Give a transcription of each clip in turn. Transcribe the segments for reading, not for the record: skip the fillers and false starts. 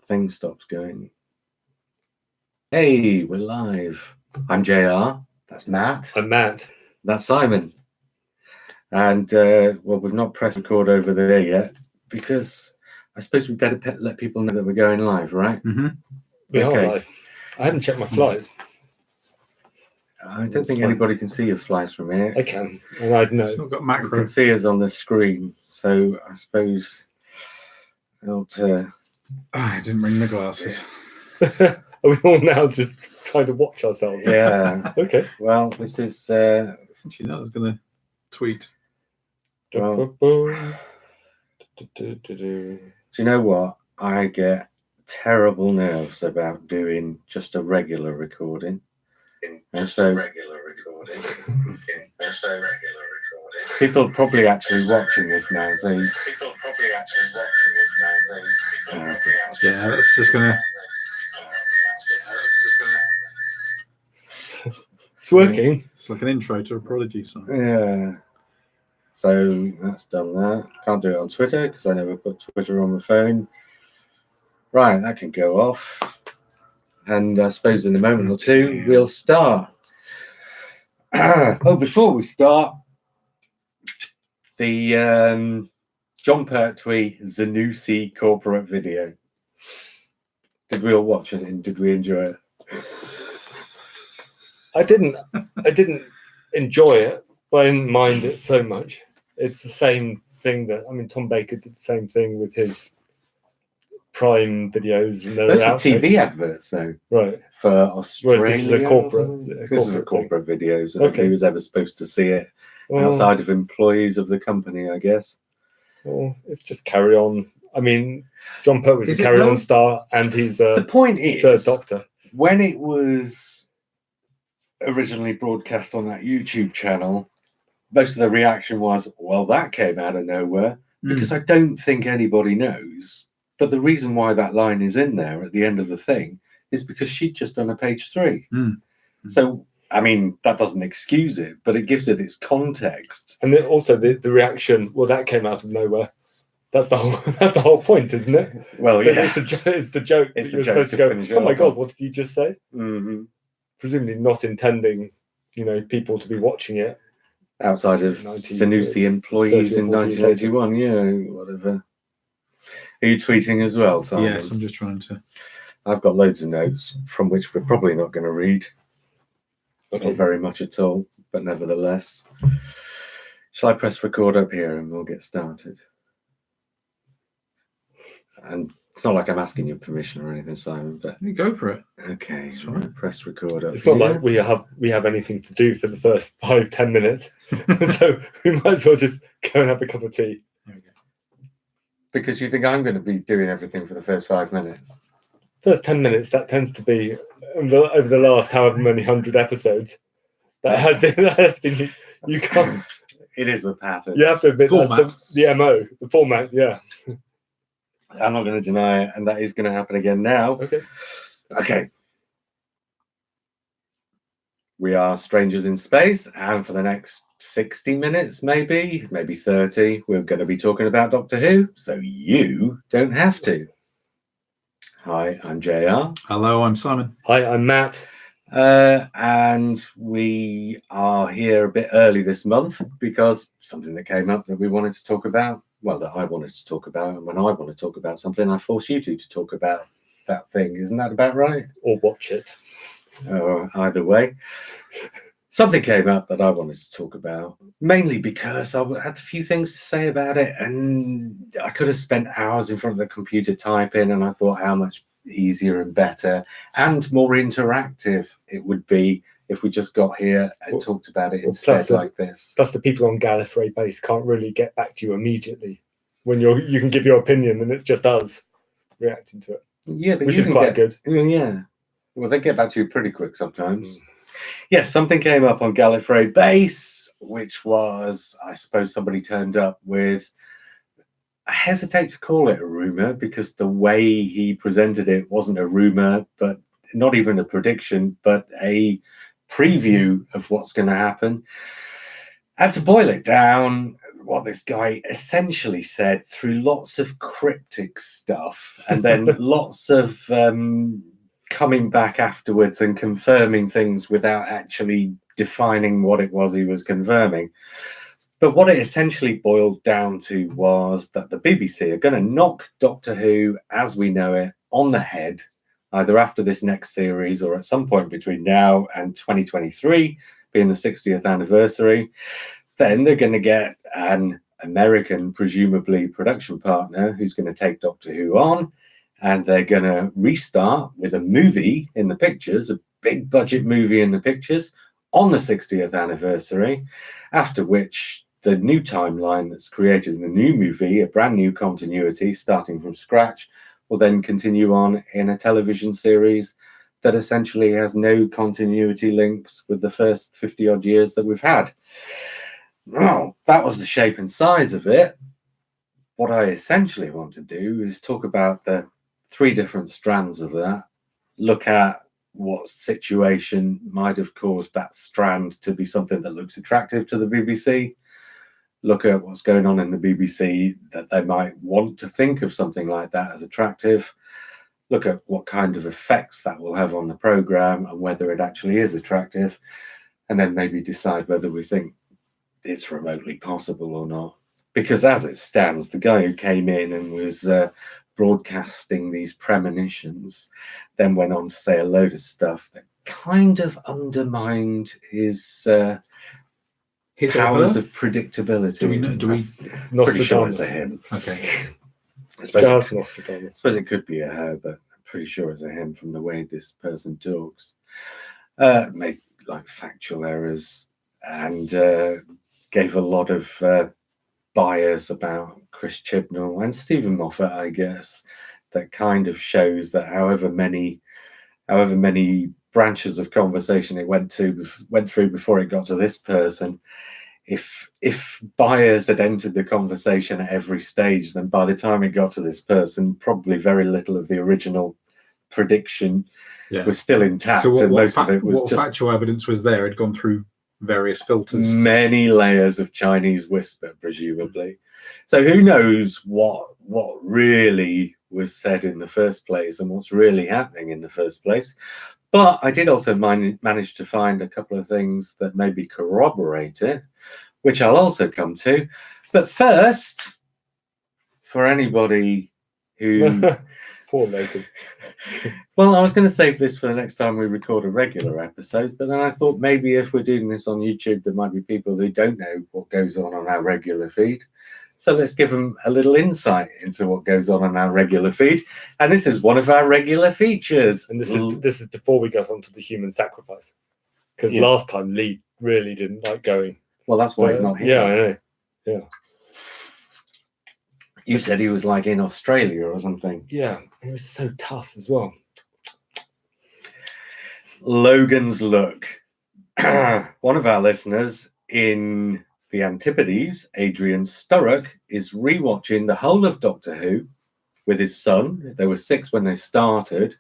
thing stops going. Hey, we're live. I'm JR. That's Matt. I'm Matt. That's Simon. And, well, we've not pressed record over there yet because I suppose we better let people know that we're going live, right? Mm-hmm. We are live. I haven't checked my flights. I don't think anybody can see your flights from here. I can, and I'd know. It's not got You macro. can see us on the screen, so I suppose I didn't bring my glasses. Are we all now just trying to watch ourselves? Yeah. Okay. Well, this is. Do you know I was going to tweet? Well, Do do you know what? I get terrible nerves about doing just a regular recording. People are probably actually watching this now. So Yeah, that's just going to. It's working. It's like an intro to a Prodigy song. yeah. So that's done that. Can't do it on Twitter because I never put Twitter on my phone. Right, that can go off. And I suppose in a moment or two we'll start. Before we start, the John Pertwee Zanussi corporate video. Did we all watch it and did we enjoy it? I didn't enjoy it, but I didn't mind it so much. It's the same thing Tom Baker did the same thing with his Prime videos. And those were TV adverts, though. Right. For Australia. Whereas this is a corporate. This is a corporate video, so Okay. nobody was ever supposed to see it outside of employees of the company, I guess. Well, it's just carry on. I mean, John Pertwee's a carry on star, and he's The point is, third Doctor. When it was originally broadcast on that YouTube channel, most of the reaction was, well, that came out of nowhere, because I don't think anybody knows. But the reason why that line is in there at the end of the thing is because she'd just done a page 3. So, I mean, that doesn't excuse it, but it gives it its context. And then also the reaction, well, that came out of nowhere. That's the whole point, isn't it? Well, yeah. It's the joke. It's that the you're joke supposed to go, finish oh my off God, on. what did you just say? Mm-hmm. Presumably not intending, people to be watching it. Outside of Zanussi employees in 1981, yeah, whatever. Are you tweeting as well, Simon? Yes, I'm just trying to. I've got loads of notes from which we're probably not going to read. Okay. Not very much at all, but nevertheless. Shall I press record up here and we'll get started? And it's not like I'm asking your permission or anything, Simon, but You go for it. okay, That's right. press record up It's here. not like we have anything to do for the first 5-10 minutes. So we might as well just go and have a cup of tea. There we go. Because you think I'm going to be doing everything for the first 5 minutes. First 10 minutes, that tends to be over the last however many 100 episodes. That has been you can't. It is the pattern. You have to admit Format. that's the MO, the format. Yeah. I'm not going to deny it, and that is going to happen again now. Okay. We are strangers in space, and for the next 60 minutes, maybe 30, we're going to be talking about Doctor Who, so you don't have to. Hi, I'm JR. Hello, I'm Simon. Hi, I'm Matt. And we are here a bit early this month because something that came up that we wanted to talk about, well, that I wanted to talk about, and when I want to talk about something, I force you two to talk about that thing. Isn't that about right? Or watch it. Either way. Something came up that I wanted to talk about, mainly because I had a few things to say about it, and I could have spent hours in front of the computer typing, and I thought how much easier and better and more interactive it would be if we just got here and talked about it instead like this. Plus, the people on Gallifrey base can't really get back to you immediately when you can give your opinion, and it's just us reacting to it. Yeah, but which is quite good. Yeah. Well, they get back to you pretty quick sometimes. Yes, something came up on Gallifrey base, which was, I suppose, somebody turned up with, I hesitate to call it a rumour because the way he presented it wasn't a rumour, but not even a prediction, but a preview of what's going to happen. And to boil it down, what this guy essentially said through lots of cryptic stuff and then lots of coming back afterwards and confirming things without actually defining what it was he was confirming. But what it essentially boiled down to was that the BBC are going to knock Doctor Who as we know it on the head, either after this next series or at some point between now and 2023, being the 60th anniversary. Then they're going to get an American, presumably, production partner who's going to take Doctor Who on, and they're going to restart with a movie in the pictures, a big budget movie in the pictures on the 60th anniversary, after which the new timeline that's created in the new movie, a brand new continuity starting from scratch, will then continue on in a television series that essentially has no continuity links with the first 50 odd years that we've had. Well, that was the shape and size of it. What I essentially want to do is talk about the 3 different strands of that, look at what situation might have caused that strand to be something that looks attractive to the BBC, look at what's going on in the BBC that they might want to think of something like that as attractive, look at what kind of effects that will have on the programme and whether it actually is attractive, and then maybe decide whether we think it's remotely possible or not. Because as it stands, the guy who came in and was broadcasting these premonitions then went on to say a load of stuff that kind of undermined his powers of predictability. Do we know? Do we? Pretty sure it's a him. Okay. I suppose Nostradamus. I suppose it could be a her, but I'm pretty sure it's a him from the way this person talks. Made like factual errors and gave a lot of bias about Chris Chibnall and Stephen Moffat, I guess, that kind of shows that however many branches of conversation it went through before it got to this person, if bias had entered the conversation at every stage, then by the time it got to this person, probably very little of the original prediction was still intact. So and most of it was just factual evidence was there. Had gone through various filters. Many layers of Chinese whisper, presumably. So who knows what really was said in the first place and what's really happening in the first place. But I did also manage to find a couple of things that maybe corroborate it, which I'll also come to. But first, for anybody who... Poor Logan. Well, I was going to save this for the next time we record a regular episode, but then I thought maybe if we're doing this on YouTube, there might be people who don't know what goes on our regular feed. So let's give them a little insight into what goes on our regular feed. And this is one of our regular features. And this is before we got onto the human sacrifice. Because last time Lee really didn't like going. Well, that's why he's not here. Yeah, I know. Yeah. You said he was like in Australia or something. Yeah, he was so tough as well. Logan's Look. One of our listeners in the Antipodes, Adrian Sturrock, is rewatching the whole of Doctor Who with his son. There were 6 when they started.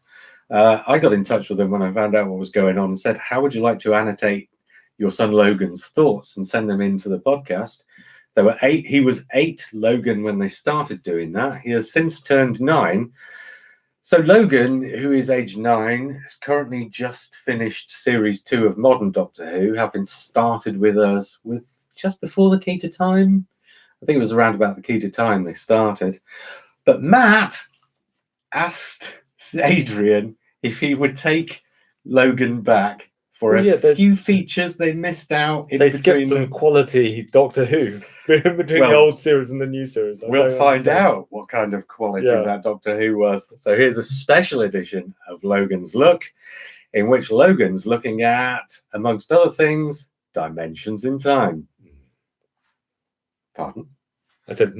I got in touch with him when I found out what was going on and said, how would you like to annotate your son Logan's thoughts and send them into the podcast? There were 8. He was 8, Logan, when they started doing that. He has since turned 9. So Logan, who is age 9, has currently just finished series 2 of Modern Doctor Who, having started with us with just before the Key to Time. I think it was around about the Key to Time they started. But Matt asked Adrian if he would take Logan back for a few features they missed out. They skipped some quality Doctor Who between the old series and the new series. We'll find out what kind of quality that Doctor Who was. So here's a special edition of Logan's Look, in which Logan's looking at, amongst other things, dimensions in time. Pardon? I said,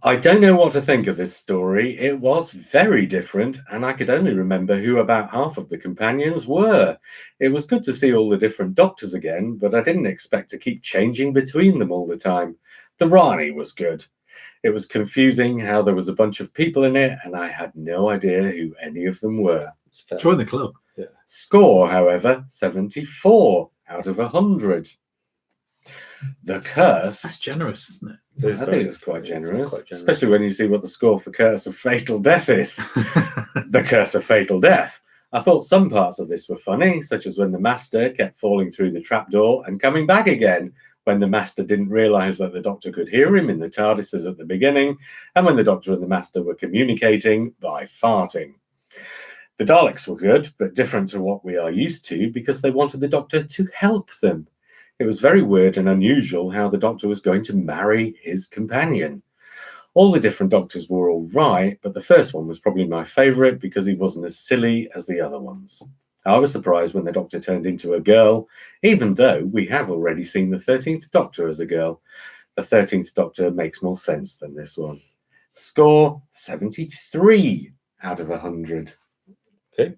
I don't know what to think of this story. It was very different, and I could only remember who about half of the companions were. It was good to see all the different doctors again, but I didn't expect to keep changing between them all the time. The Rani was good. It was confusing how there was a bunch of people in it, and I had no idea who any of them were. Join the club. Yeah. Score, however, 74 out of 100. The Curse. That's generous, isn't it? It's I very- think it's quite generous, quite generous. especially when you see what the score for Curse of Fatal Death is. The Curse of Fatal Death. I thought some parts of this were funny, such as when the Master kept falling through the trapdoor and coming back again, when the Master didn't realise that the Doctor could hear him in the TARDISes at the beginning, and when the Doctor and the Master were communicating by farting. The Daleks were good, but different to what we are used to, because they wanted the Doctor to help them. It was very weird and unusual how the Doctor was going to marry his companion. All the different Doctors were all right, but the first one was probably my favourite because he wasn't as silly as the other ones. I was surprised when the Doctor turned into a girl, even though we have already seen the 13th Doctor as a girl. The 13th Doctor makes more sense than this one. Score 73 out of 100. Okay.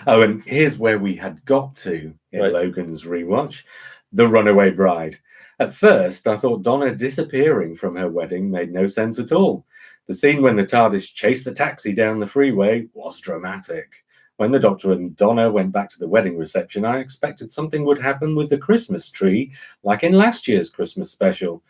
Oh, and here's where we had got to in Right. Logan's rewatch. The Runaway Bride. At first, I thought Donna disappearing from her wedding made no sense at all. The scene when the TARDIS chased the taxi down the freeway was dramatic. When the Doctor and Donna went back to the wedding reception, I expected something would happen with the Christmas tree, like in last year's Christmas special.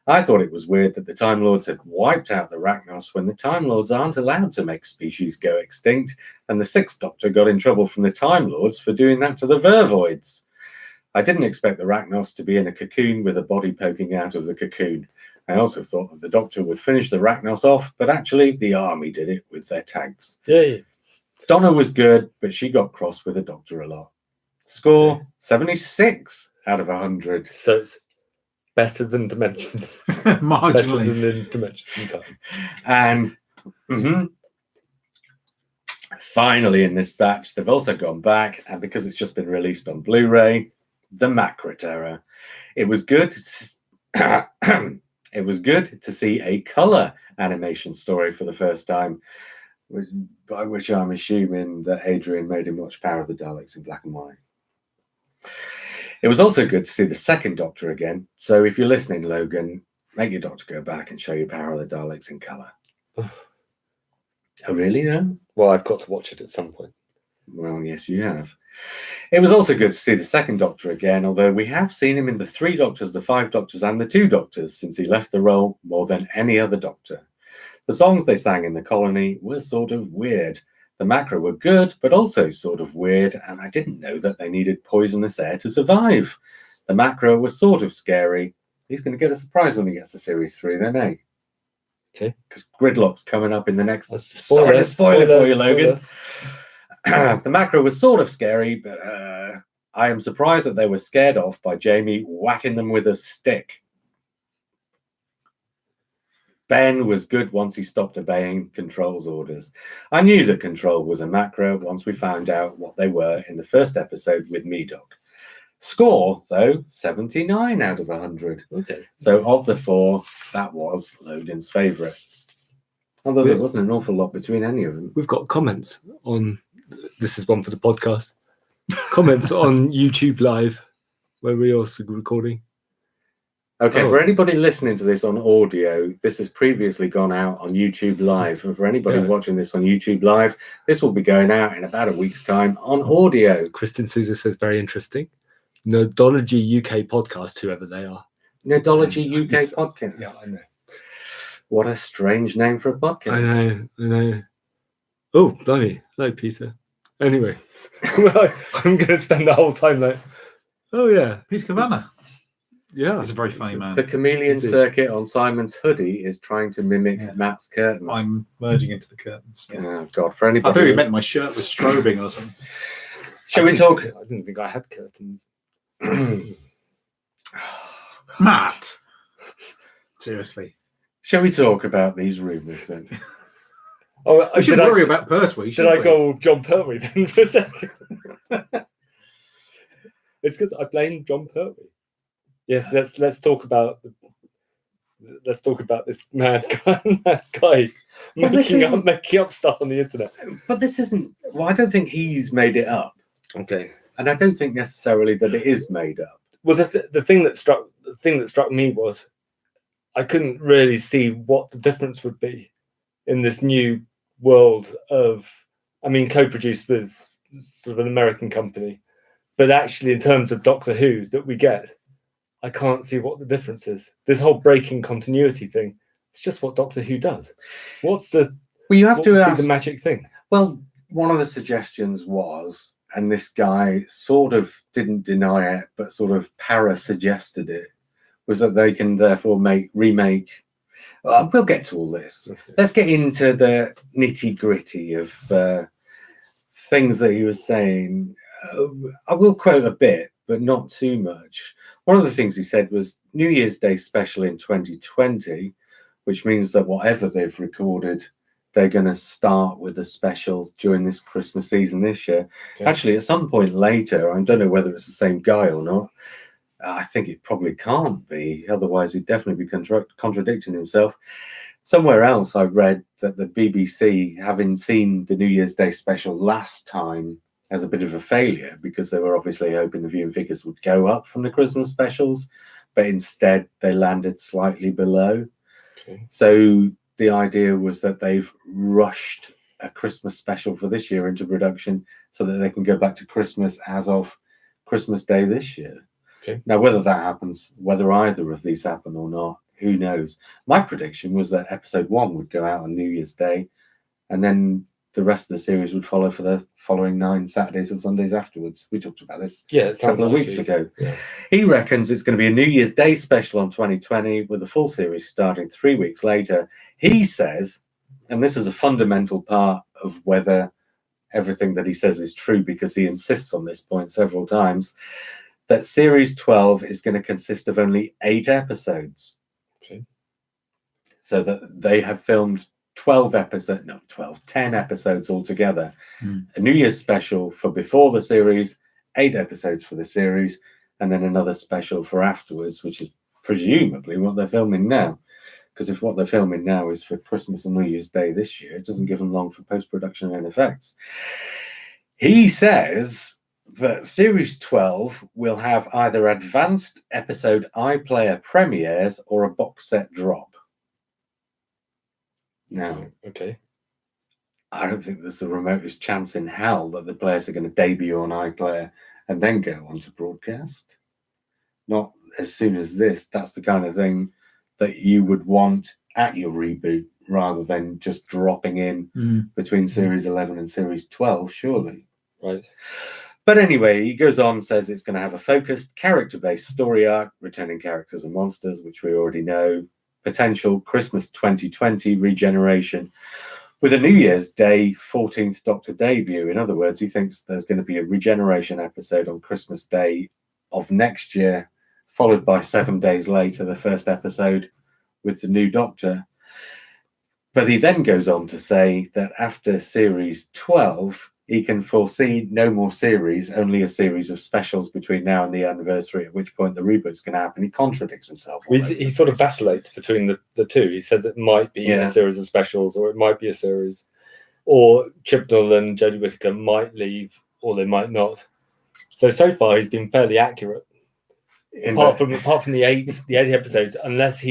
I thought it was weird that the Time Lords had wiped out the Rachnos when the Time Lords aren't allowed to make species go extinct, and the Sixth Doctor got in trouble from the Time Lords for doing that to the Vervoids. I didn't expect the Rachnos to be in a cocoon with a body poking out of the cocoon. I also thought that the Doctor would finish the Rachnos off, but actually the army did it with their tags. Yay. Donna was good, but she got cross with the Doctor a lot. Score 76 out of 100. So it's better than Dimensions. Better Marginally. than in Dimensions in Time. And finally in this batch, they've also gone back, and because it's just been released on Blu-ray, the Macra Terror. It was good. It was good to see a color animation story for the first time, by which I'm assuming that Adrian made him watch Power of the Daleks in black and white. It was also good to see the second Doctor again. So if you're listening, Logan, make your Doctor go back and show you Power of the Daleks in colour. Oh, really? No? Well, I've got to watch it at some point. Well, yes, you have. It was also good to see the second Doctor again, although we have seen him in the 3 Doctors, the 5 Doctors, and the 2 Doctors since he left the role more than any other Doctor. The songs they sang in the colony were sort of weird. The Macra were good, but also sort of weird, and I didn't know that they needed poisonous air to survive. The Macra were sort of scary. He's going to get a surprise when he gets to Series 3, then, eh? Okay. Because Gridlock's coming up in the next... That's a Sorry to spoil it for you, Logan. spoiler. The Macra was sort of scary, but I am surprised that they were scared off by Jamie whacking them with a stick. Ben was good once he stopped obeying Control's orders. I knew that Control was a Macra once we found out what they were in the first episode with Medoc. Score, though, 79 out of 100. Okay. So of the 4, that was Logan's favourite. Although there wasn't an awful lot between any of them. We've got comments on, this is one for the podcast, comments on YouTube Live, where we're also recording. Okay, Oh. for anybody listening to this on audio, this has previously gone out on YouTube Live. And for anybody Yeah. watching this on YouTube Live, this will be going out in about a week's time on audio. Kristen Souza says, very interesting. Nerdology UK podcast, whoever they are. Nerdology UK Yes. podcast. Yeah, I know. What a strange name for a podcast. I know. Oh, blimey. Hello, Peter. Anyway, well, I'm going to spend the whole time like, oh, yeah. Peter Kavanagh. Yeah. He's a very funny man. The chameleon Is it? circuit on Simon's hoodie is trying to mimic Yeah. Matt's curtains. I'm merging into the curtains. Yeah. Oh, God, for I anybody. thought you meant my shirt was strobing or something. Shall we talk? I didn't think I had curtains. Matt! Seriously. Shall we talk about these rumours then? Oh, I should worry about Pertwee. Did shouldn't I we? go John Pertwee then for a second? It's because I blame John Pertwee. Yes, let's talk about this mad guy Well, this making up stuff on the internet. But this isn't. Well, I don't think he's made it up, Okay. and I don't think necessarily that it is made up. Well, the thing that struck me was I couldn't really see what the difference would be in this new world of, I mean, co-produced with sort of an American company, but actually in terms of Doctor Who that we get, I can't see what the difference is. This whole breaking continuity thing, it's just what Doctor Who does. What's the Well, you have what to would be ask. the magic thing? Well, one of the suggestions was, and this guy sort of didn't deny it, but sort of para-suggested it, was that they can therefore remake. We'll get to all this. Okay. Let's get into the nitty-gritty of things that he was saying. I will quote a bit, but not too much. One of the things he said was New Year's Day special in 2020, which means that whatever they've recorded, they're going to start with a special during this Christmas season this year. Okay. Actually, at some point later, I don't know whether it's the same guy or not. I think it probably can't be. Otherwise, he'd definitely be contradicting himself. Somewhere else, I read that the BBC, having seen the New Year's Day special last time as a bit of a failure, because they were obviously hoping the viewing figures would go up from the Christmas specials, but instead they landed slightly below. Okay. So the idea was that they've rushed a Christmas special for this year into production so that they can go back to Christmas as of Christmas Day this year. Okay. Now, whether that happens, whether either of these happen or not, who knows? My prediction was that episode 1 would go out on New Year's Day, and then the rest of the series would follow for the following 9 Saturdays and Sundays afterwards. We talked about this Yeah, a couple of weeks ago. Yeah. He reckons it's going to be a New Year's Day special on 2020 with the full series starting 3 weeks later. He says, and this is a fundamental part of whether everything that he says is true, because he insists on this point several times, that series 12 is going to consist of only 8 episodes. Okay. So that they have filmed 10 episodes altogether. A New Year's special for before the series, 8 episodes for the series, and then another special for afterwards, which is presumably what they're filming now. Because if what they're filming now is for Christmas and New Year's Day this year, it doesn't give them long for post-production and effects. He says that series 12 will have either advanced episode iPlayer premieres or a box set drop. Now, Okay. I don't think there's the remotest chance in hell that the players are going to debut on iPlayer and then go on to broadcast. Not as soon as this. That's the kind of thing that you would want at your reboot, rather than just dropping in between series 11 and series 12, surely. Right. But anyway, he goes on and says it's going to have a focused, character-based story arc, returning characters and monsters, which we already know, potential Christmas 2020 regeneration, with a New Year's Day 14th Doctor debut. In other words, he thinks there's going to be a regeneration episode on Christmas Day of next year, followed by 7 days later, the first episode with the new Doctor. But he then goes on to say that after series 12, he can foresee no more series, only a series of specials between now and the anniversary, at which point the reboot's going to happen. He contradicts himself. He sort of vacillates between the two. He says it might be a series of specials, or it might be a series, or Chibnall and Jodie Whittaker might leave, or they might not. So far he's been fairly accurate. Apart from the eight episodes, unless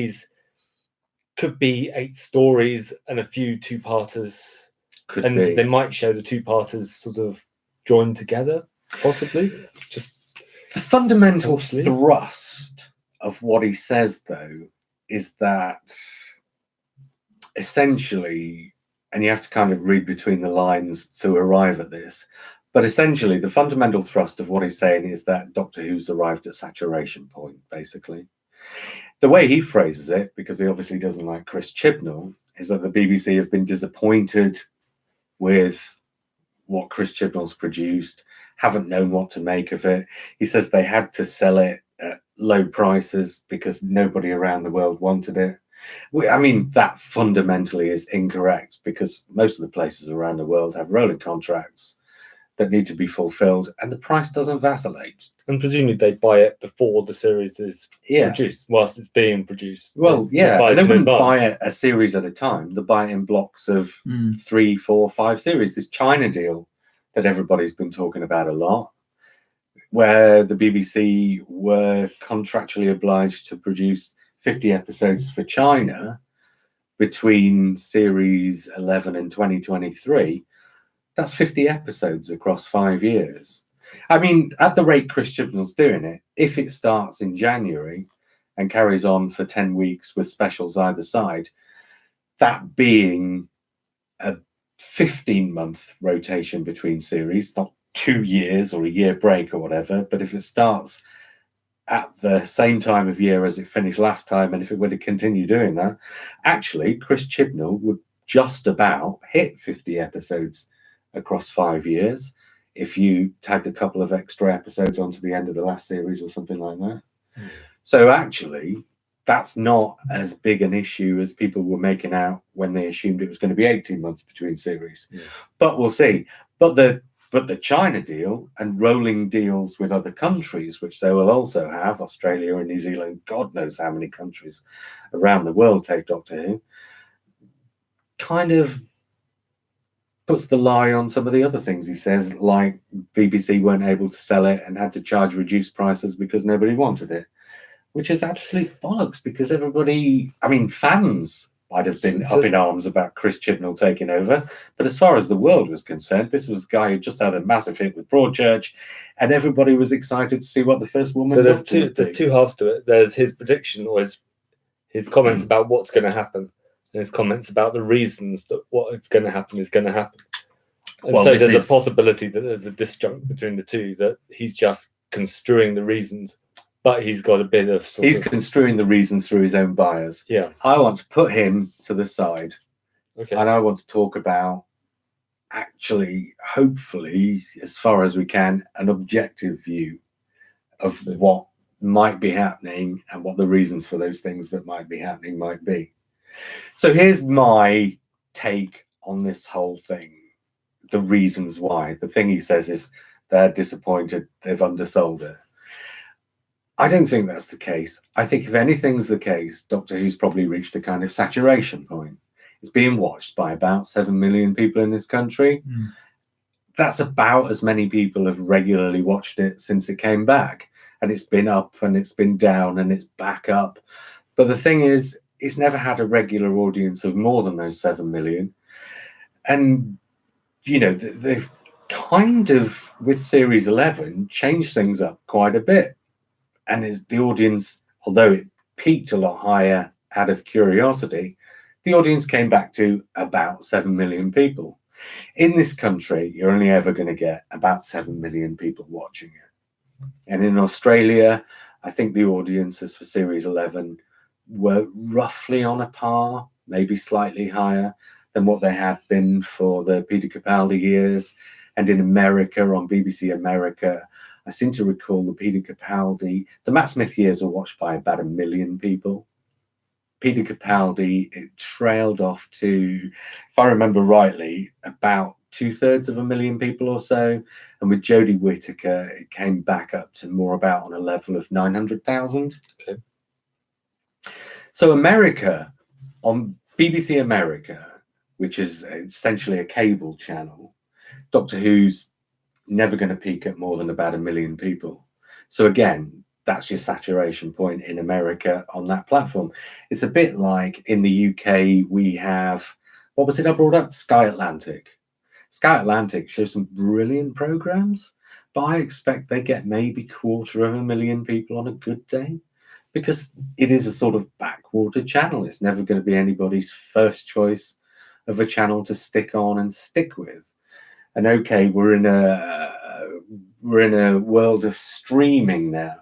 could be 8 stories and a few two-parters. They might show the two-parters sort of joined together, possibly. Just the fundamental thrust of what he says, though, is that essentially, and you have to kind of read between the lines to arrive at this, but essentially the fundamental thrust of what he's saying is that Doctor Who's arrived at saturation point, basically. The way he phrases it, because he obviously doesn't like Chris Chibnall, is that the BBC have been disappointed with what Chris Chibnall's produced, haven't known what to make of it. He says they had to sell it at low prices because nobody around the world wanted it. I mean, that fundamentally is incorrect, because most of the places around the world have rolling contracts that need to be fulfilled, and the price doesn't vacillate. And presumably they buy it before the series is produced, whilst it's being produced. Well, yeah, and they wouldn't buy it a series at a time. They buy it in blocks of 3, 4, 5 series. This China deal that everybody's been talking about a lot, where the BBC were contractually obliged to produce 50 episodes for China between series 11 and 2023. That's 50 episodes across 5 years. I mean, at the rate Chris Chibnall's doing it, if it starts in January and carries on for 10 weeks with specials either side, that being a 15-month rotation between series, not 2 years or a year break or whatever, but if it starts at the same time of year as it finished last time, and if it were to continue doing that, actually, Chris Chibnall would just about hit 50 episodes across 5 years if you tagged a couple of extra episodes onto the end of the last series or something like that. So actually, that's not as big an issue as people were making out when they assumed it was going to be 18 months between series. But we'll see. But the China deal and rolling deals with other countries, which they will also have, Australia and New Zealand, God knows how many countries around the world take Doctor Who, kind of puts the lie on some of the other things he says, like BBC weren't able to sell it and had to charge reduced prices because nobody wanted it, which is absolute bollocks, because everybody, I mean, fans might have been up in arms about Chris Chibnall taking over, but as far as the world was concerned, this was the guy who just had a massive hit with Broadchurch, and everybody was excited to see what the first woman. So there's two halves to it. There's his prediction, or his comments about what's going to happen, and his comments about the reasons that what is going to happen is going to happen. And well, so there's a possibility that there's a disjunct between the two, that he's just construing the reasons, but he's got a bit of... construing the reasons through his own bias. Yeah. I want to put him to the side. Okay. And I want to talk about, actually, hopefully, as far as we can, an objective view of what might be happening and what the reasons for those things that might be happening might be. So here's my take on this whole thing. The reasons why. The thing he says is they're disappointed, they've undersold it. I don't think that's the case. I think if anything's the case, Doctor Who's probably reached a kind of saturation point. It's being watched by about 7 million people in this country. That's about as many people have regularly watched it since it came back. And it's been up and it's been down and it's back up. But the thing is, it's never had a regular audience of more than those 7 million. And, you know, they've kind of, with Series 11, changed things up quite a bit. And the audience, although it peaked a lot higher out of curiosity, the audience came back to about 7 million people. In this country, you're only ever going to get about 7 million people watching it. And in Australia, I think the audiences for Series 11 were roughly on a par, maybe slightly higher than what they had been for the Peter Capaldi years. And in America, on BBC America, I seem to recall the Peter Capaldi, the Matt Smith years were watched by about 1 million people. Peter Capaldi, it trailed off to, if I remember rightly, about 2/3 of 1 million people or so. And with Jodie Whittaker, it came back up to more about on a level of 900,000. Okay. So America, on BBC America, which is essentially a cable channel, Doctor Who's never going to peak at more than about 1 million people. So again, that's your saturation point in America on that platform. It's a bit like in the UK, we have, what was it I brought up? Sky Atlantic. Sky Atlantic shows some brilliant programs, but I expect they get maybe 250,000 people on a good day, because it is a sort of backwater channel. It's never going to be anybody's first choice of a channel to stick on and stick with. And okay, we're in a world of streaming now.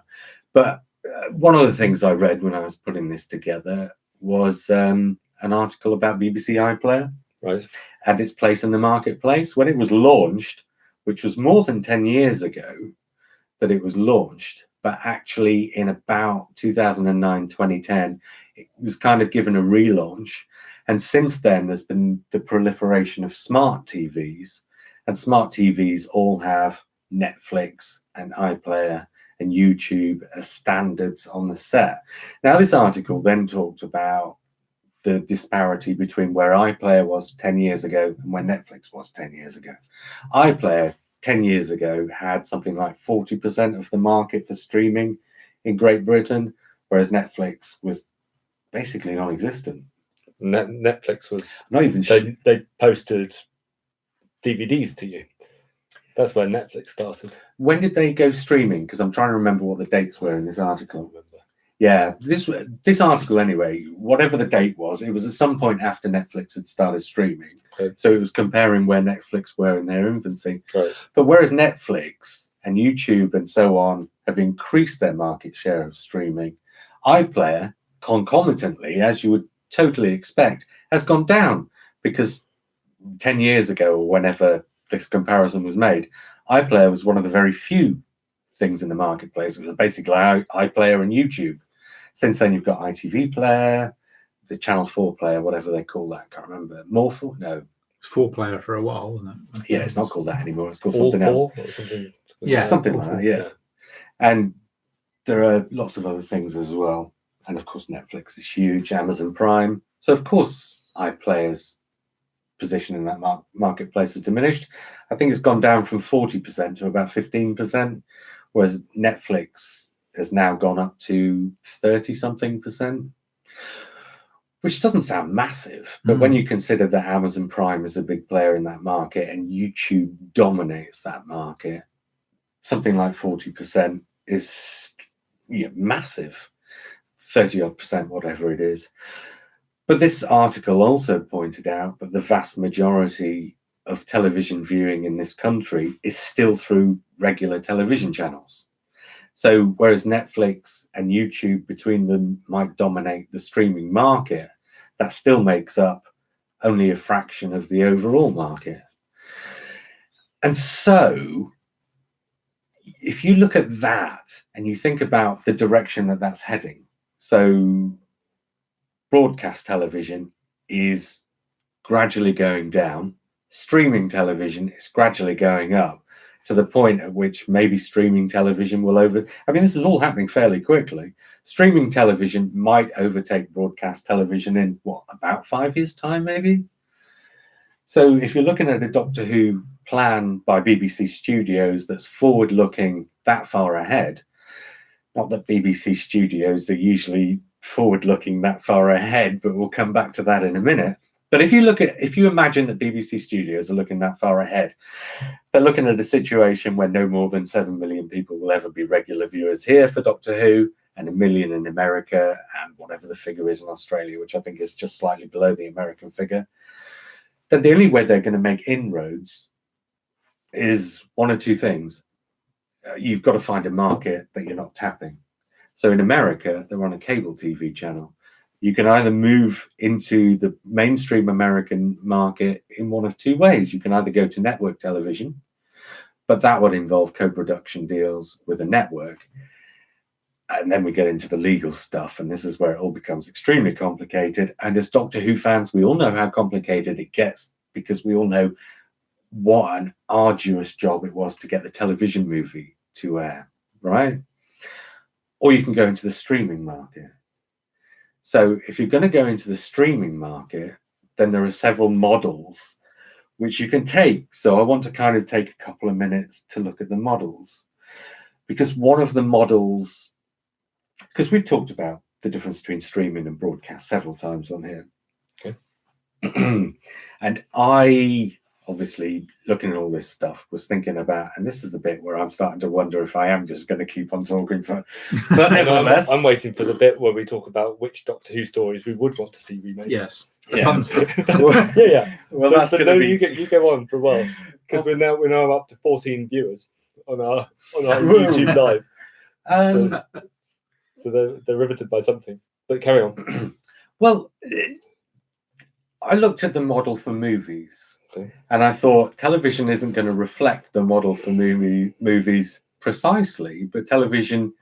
But one of the things I read when I was putting this together was an article about BBC iPlayer, right, and its place in the marketplace. When it was launched, which was more than 10 years ago that it was launched, but actually in about 2009, 2010, it was kind of given a relaunch. And since then, there's been the proliferation of smart TVs, and smart TVs all have Netflix and iPlayer and YouTube as standards on the set. Now, this article then talked about the disparity between where iPlayer was 10 years ago and where Netflix was 10 years ago. iPlayer 10 years ago had something like 40% of the market for streaming in Great Britain, whereas Netflix was basically non-existent. Netflix was not even they posted DVDs to you. That's where Netflix started. When did they go streaming? Because I'm trying to remember what the dates were in this article. Yeah, this article anyway, whatever the date was, it was at some point after Netflix had started streaming. Okay. So it was comparing where Netflix were in their infancy. Right. But whereas Netflix and YouTube and so on have increased their market share of streaming, iPlayer, concomitantly, as you would totally expect, has gone down, because 10 years ago, or whenever this comparison was made, iPlayer was one of the very few things in the marketplace. It was basically iPlayer and YouTube. Since then, you've got ITV Player, the Channel 4 Player, whatever they call that. I can't remember. Morphle? No. It's 4-player for a while, wasn't it? Yeah, it's not called that anymore. It's called All something else. or something. Yeah, something All like Four. that, yeah. And there are lots of other things as well. And of course, Netflix is huge, Amazon Prime. So of course, iPlayer's position in that marketplace has diminished. I think it's gone down from 40% to about 15%, whereas Netflix has now gone up to 30-something%, which doesn't sound massive. But when you consider that Amazon Prime is a big player in that market and YouTube dominates that market, something like 40% is massive. 30-odd%, whatever it is. But this article also pointed out that the vast majority of television viewing in this country is still through regular television channels. So whereas Netflix and YouTube between them might dominate the streaming market, that still makes up only a fraction of the overall market. And so if you look at that and you think about the direction that that's heading, so broadcast television is gradually going down, streaming television is gradually going up, to the point at which maybe streaming television will this is all happening fairly quickly. Streaming television might overtake broadcast television in about 5 years' time, maybe. So if you're looking at a Doctor Who plan by BBC Studios that's forward-looking that far ahead, not that BBC Studios are usually forward-looking that far ahead, but we'll come back to that in a minute. But if you imagine that BBC Studios are looking that far ahead, they're looking at a situation where no more than 7 million people will ever be regular viewers here for Doctor Who, and 1 million in America, and whatever the figure is in Australia, which I think is just slightly below the American figure. Then the only way they're going to make inroads is one or two things. You've got to find a market that you're not tapping. So in America, they're on a cable TV channel. You can either move into the mainstream American market in one of two ways. You can either go to network television, but that would involve co-production deals with a network. And then we get into the legal stuff, and this is where it all becomes extremely complicated. And as Doctor Who fans, we all know how complicated it gets, because we all know what an arduous job it was to get the television movie to air, right? Or you can go into the streaming market. So if you're going to go into the streaming market, then there are several models which you can take. So I want to kind of take a couple of minutes to look at the models, because one of the models, because we've talked about the difference between streaming and broadcast several times on here. Okay. And I, obviously, looking at all this stuff, was thinking about, and this is the bit where I'm starting to wonder if I am just going to keep on talking for. But nevertheless, I'm waiting for the bit where we talk about which Doctor Who stories we would want to see remade. Yes. Yeah. Fun stuff. Yeah. Well, So that's going to be. You go on for a while, because we're now up to 14 viewers on our YouTube live. So they're riveted by something. But carry on. Well, I looked at the model for movies, okay, and I thought television isn't going to reflect the model for movies precisely, but television,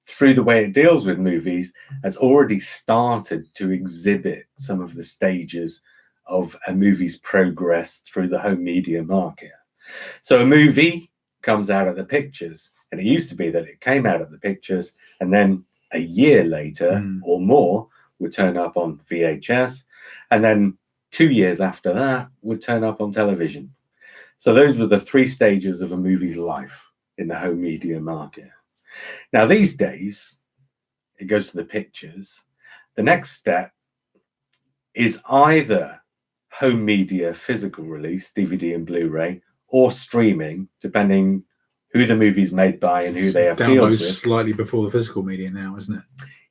through the way it deals with movies, has already started to exhibit some of the stages of a movie's progress through the home media market. So a movie comes out of the pictures, and it used to be that it came out of the pictures, and then a year later or more would turn up on VHS, and then 2 years after that would turn up on television. So those were the 3 stages of a movie's life in the home media market. Now these days, it goes to the pictures. The next step is either home media physical release, DVD and Blu-ray, or streaming, depending who the movie's made by and who they have deals Downloads with. slightly before the physical media now, isn't it?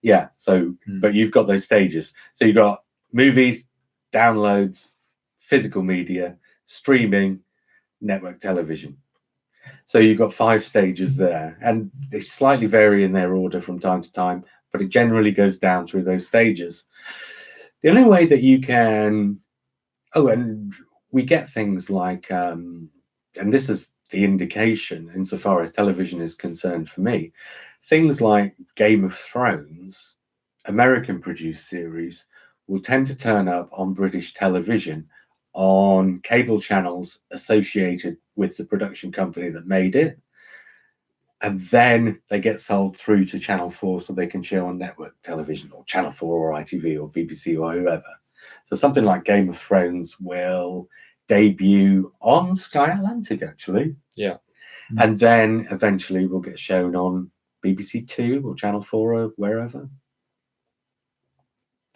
Yeah. So, but you've got those stages. So you've got movies, downloads, physical media, streaming, network television. So you've got 5 stages there, and they slightly vary in their order from time to time, but it generally goes down through those stages. The only way that you can, and we get things like, and this is the indication insofar as television is concerned for me, things like Game of Thrones, American produced series, will tend to turn up on British television on cable channels associated with the production company that made it. And then they get sold through to Channel 4 so they can show on network television, or Channel 4 or ITV or BBC or whoever. So something like Game of Thrones will debut on Sky Atlantic, actually. Yeah. And then eventually will get shown on BBC 2 or Channel 4 or wherever.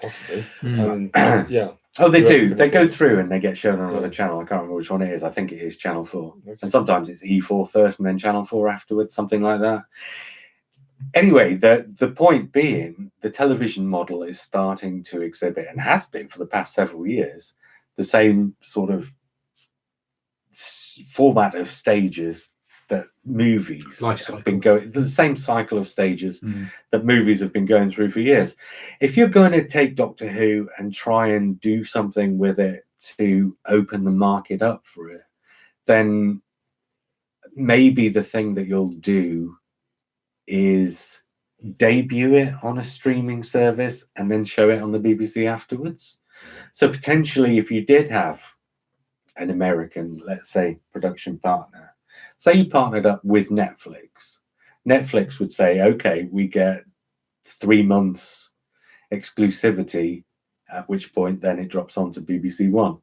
Possibly. Mm. Yeah. Oh, they You're do. right. They go through and they get shown on Yeah. another channel. I can't remember which one it is. I think it is Channel 4. Okay. And sometimes it's E4 first and then Channel 4 afterwards, something like that. Anyway, the point being, the television model is starting to exhibit, and has been for the past several years, the same sort of format of stages that movies Life have been cycle. going, the same cycle of stages that movies have been going through for years. If you're going to take Doctor Who and try and do something with it to open the market up for it, then maybe the thing that you'll do is debut it on a streaming service and then show it on the BBC afterwards. So potentially, if you did have an American, let's say, production partner, say you partnered up with Netflix, Netflix would say, okay, we get 3 months exclusivity, at which point then it drops onto BBC One.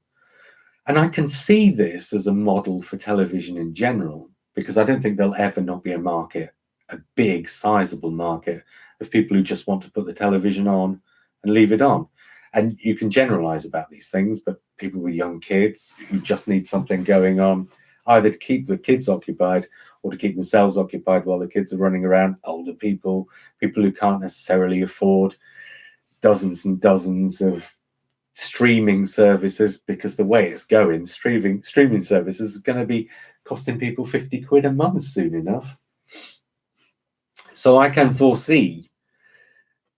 And I can see this as a model for television in general, because I don't think there'll ever not be a market, a big, sizable market of people who just want to put the television on and leave it on. And you can generalize about these things, but people with young kids who just need something going on, either to keep the kids occupied or to keep themselves occupied while the kids are running around, older people, people who can't necessarily afford dozens and dozens of streaming services, because the way it's going, streaming services is going to be costing people 50 quid a month soon enough. So I can foresee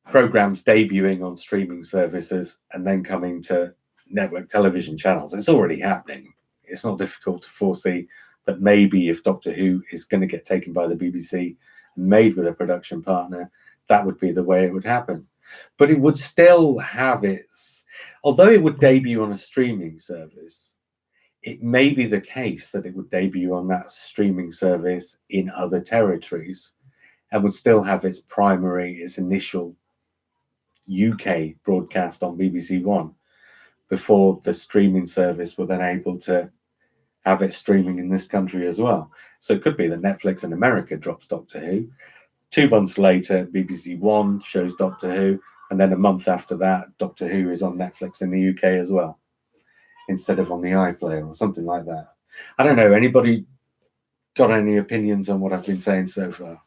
programs debuting on streaming services and then coming to network television channels. It's already happening. It's not difficult to foresee that maybe if Doctor Who is going to get taken by the BBC and made with a production partner, that would be the way it would happen. But it would still have its, although it would debut on a streaming service, it may be the case that it would debut on that streaming service in other territories and would still have its initial UK broadcast on BBC One before the streaming service were then able to have it streaming in this country as well. So it could be that Netflix in America drops Doctor Who. 2 months later, BBC One shows Doctor Who. And then a month after that, Doctor Who is on Netflix in the UK as well, instead of on the iPlayer or something like that. I don't know. Anybody got any opinions on what I've been saying so far?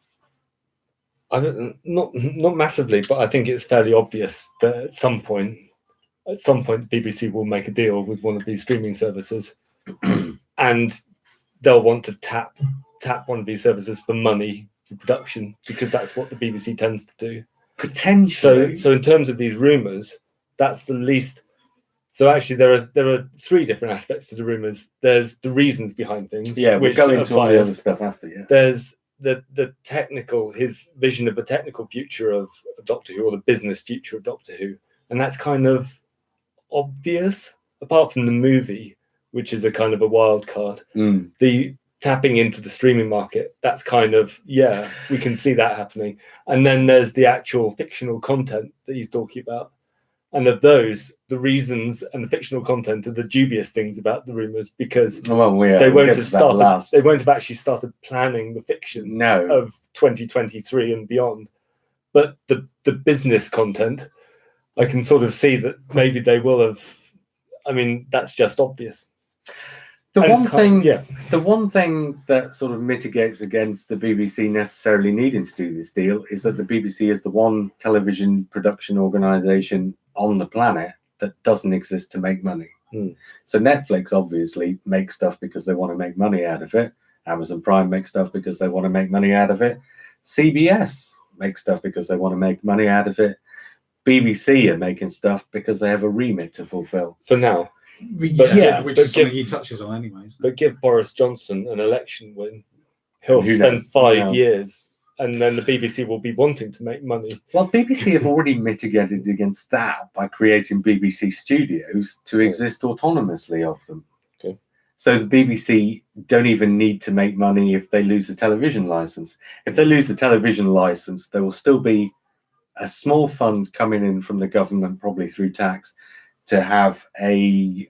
Not massively, but I think it's fairly obvious that at some point, BBC will make a deal with one of these streaming services, and they'll want to tap one of these services for money for production, because that's what the BBC tends to do. Potentially. So in terms of these rumours, that's the least. So actually, there are 3 different aspects to the rumours. There's the reasons behind things. Yeah, we'll go into all the other stuff after. Yeah. There's the technical, his vision of the technical future of Doctor Who, or the business future of Doctor Who, and that's kind of obvious. Apart from the movie, which is a kind of a wild card, the tapping into the streaming market, that's kind of, yeah, we can see that happening. And then there's the actual fictional content that he's talking about. And of those, the reasons and the fictional content are the dubious things about the rumours, because they won't have actually started planning the fiction of 2023 and beyond. But the business content, I can sort of see that maybe they will have. I mean, that's just obvious. The And one it's kind- thing, the one thing that sort of mitigates against the BBC necessarily needing to do this deal is that the BBC is the one television production organisation on the planet that doesn't exist to make money. So Netflix obviously makes stuff because they want to make money out of it. Amazon Prime makes stuff because they want to make money out of it. CBS makes stuff because they want to make money out of it. BBC are making stuff because they have a remit to fulfill. for now. But yeah, which but is something he touches on anyway. Isn't it? But give Boris Johnson an election win, he'll Who spend knows? 5 No. years, and then the BBC will be wanting to make money. Well, BBC have already mitigated against that by creating BBC studios to exist autonomously of them. Okay. So the BBC don't even need to make money if they lose the television license. If they lose the television license, there will still be a small fund coming in from the government, probably through tax, to have a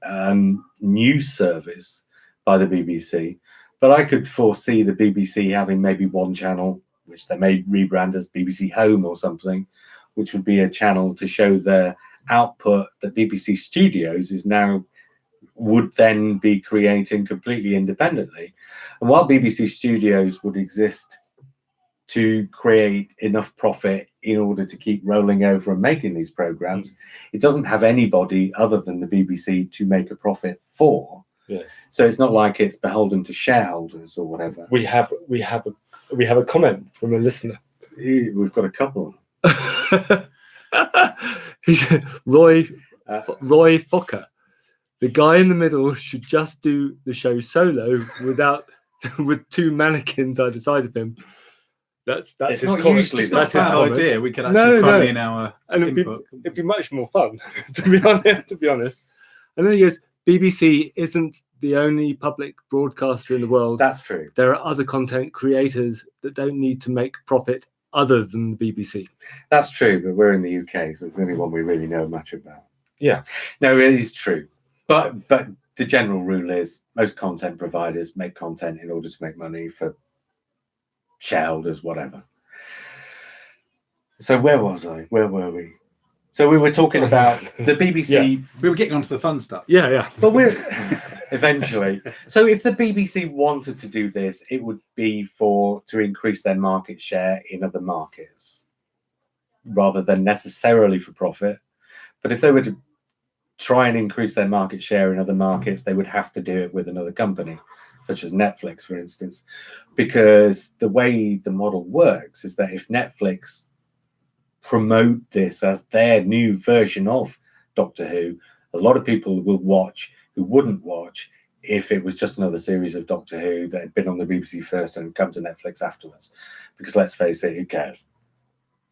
news service by the BBC. But I could foresee the BBC having maybe one channel, which they may rebrand as BBC Home or something, which would be a channel to show their output that BBC Studios is now would then be creating completely independently. And while BBC Studios would exist to create enough profit in order to keep rolling over and making these programs, it doesn't have anybody other than the BBC to make a profit for. Yes. So it's not like it's beholden to shareholders or whatever. We have a comment from a listener. We've got a couple. He said, Roy Fokker. The guy in the middle should just do the show solo with two mannequins either side of him. That's It's his not comment. usually It's that. not a That's his bad comment. idea. We could No, actually phone no. in our And input. it'd be much more fun, to be honest. And then he goes, BBC isn't the only public broadcaster in the world. That's true. There are other content creators that don't need to make profit other than the BBC. That's true, but we're in the UK, so it's the only one we really know much about. Yeah. No, it is true. But the general rule is most content providers make content in order to make money for shareholders, whatever. So where was I? Where were we? So we were talking about the BBC. We were getting onto the fun stuff. Yeah. But we're eventually. So if the BBC wanted to do this, it would be to increase their market share in other markets rather than necessarily for profit. But if they were to try and increase their market share in other markets, they would have to do it with another company, such as Netflix, for instance, because the way the model works is that if Netflix promote this as their new version of Doctor Who, a lot of people will watch who wouldn't watch if it was just another series of Doctor Who that had been on the BBC first and come to Netflix afterwards. Because let's face it, who cares?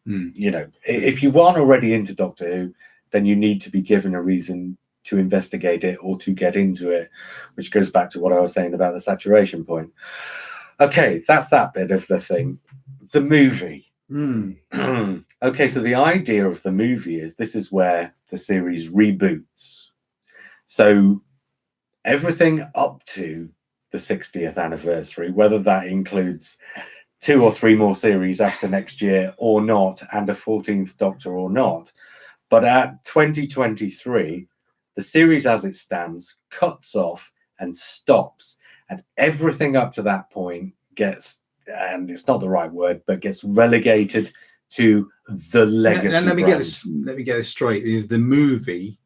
You know, if you aren't already into Doctor Who, then you need to be given a reason to investigate it or to get into it, which goes back to what I was saying about the saturation point. Okay, that's that bit of the thing. The movie. Okay, so the idea of the movie is this is where the series reboots. So everything up to the 60th anniversary, whether that includes 2 or 3 more series after next year or not, and a 14th Doctor or not, but at 2023, the series as it stands cuts off and stops, and everything up to that point gets, and it's not the right word, but gets relegated to the legacy. And let me brand. get this straight. Is the movie,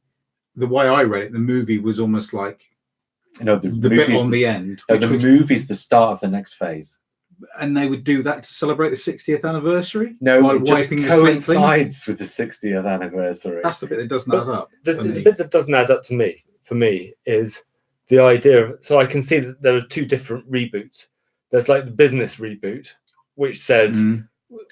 the way I read it, the movie was almost like No, the bit on the end. No, the movie's the start of the next phase. And they would do that to celebrate the 60th anniversary? No, By it just wiping the slate clean? coincides with the 60th anniversary. That's the bit that doesn't add up. The bit that doesn't add up for me, is the idea of, so I can see that there are 2 different reboots. There's like the business reboot, which says,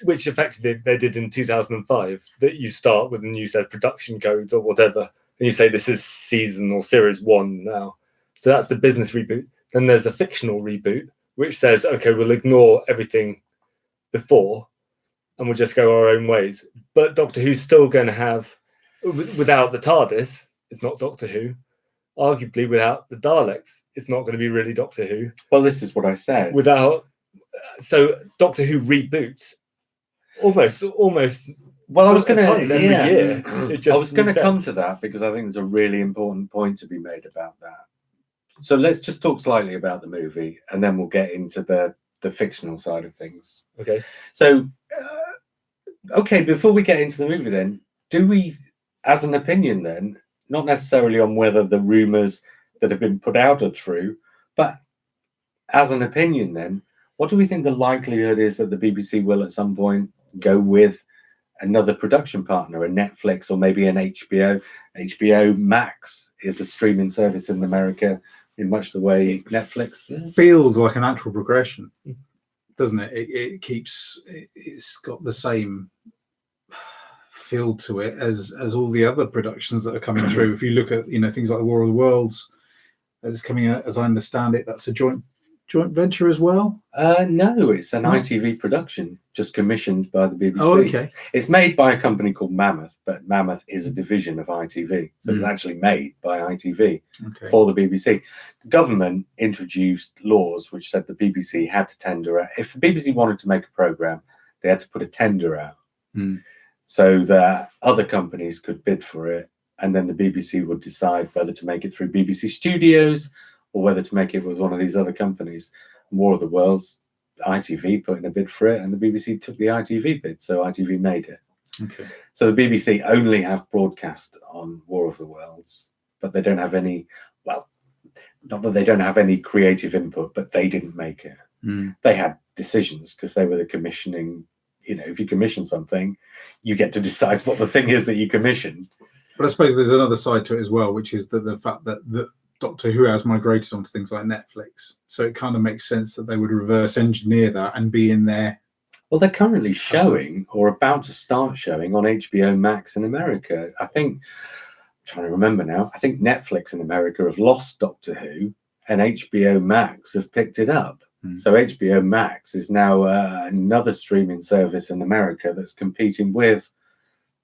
which effectively they did in 2005, that you start with a new set of production codes or whatever, and you say this is season or series 1 now. So that's the business reboot. Then there's a fictional reboot, which says, okay, we'll ignore everything before and we'll just go our own ways. But Doctor Who's still going to have, without the TARDIS, it's not Doctor Who. Arguably, without the Daleks, it's not going to be really Doctor Who. Well, this is what I said. So Doctor Who reboots almost. Well, I was going every year. I was going to come to that because I think there's a really important point to be made about that. So let's just talk slightly about the movie, and then we'll get into the fictional side of things. Okay. So, okay, before we get into the movie, then, do we, as an opinion, then, not necessarily on whether the rumours that have been put out are true, but as an opinion, then, what do we think the likelihood is that the BBC will at some point go with another production partner, a Netflix or maybe an HBO? HBO Max is a streaming service in America in much the way Netflix is. Feels like a natural progression, doesn't it? It's got the same feel to it as all the other productions that are coming through. If you look at things like the War of the Worlds, as coming out, as I understand it, that's a joint venture as well. No, it's an ITV production, just commissioned by the BBC. Oh, okay. It's made by a company called Mammoth, but Mammoth is a division of ITV, so it's actually made by ITV for the BBC. The government introduced laws which said the BBC had to tender out. If the BBC wanted to make a programme, they had to put a tender out so that other companies could bid for it, and then the BBC would decide whether to make it through BBC Studios or whether to make it with one of these other companies. War of the Worlds, ITV put in a bid for it, and the BBC took the ITV bid, so ITV made it. Okay. So the BBC only have broadcast on War of the Worlds, but they don't have any, well, not that they don't have any creative input, but they didn't make it. They had decisions because they were the commissioning. If you commission something, you get to decide what the thing is that you commission. But I suppose there's another side to it as well, which is the fact that Doctor Who has migrated onto things like Netflix, so it kind of makes sense that they would reverse engineer that and be in there. Well, they're currently showing or about to start showing on HBO Max in America. I think, I'm trying to remember now, I think Netflix in America have lost Doctor Who and HBO Max have picked it up. So HBO Max is now another streaming service in America that's competing with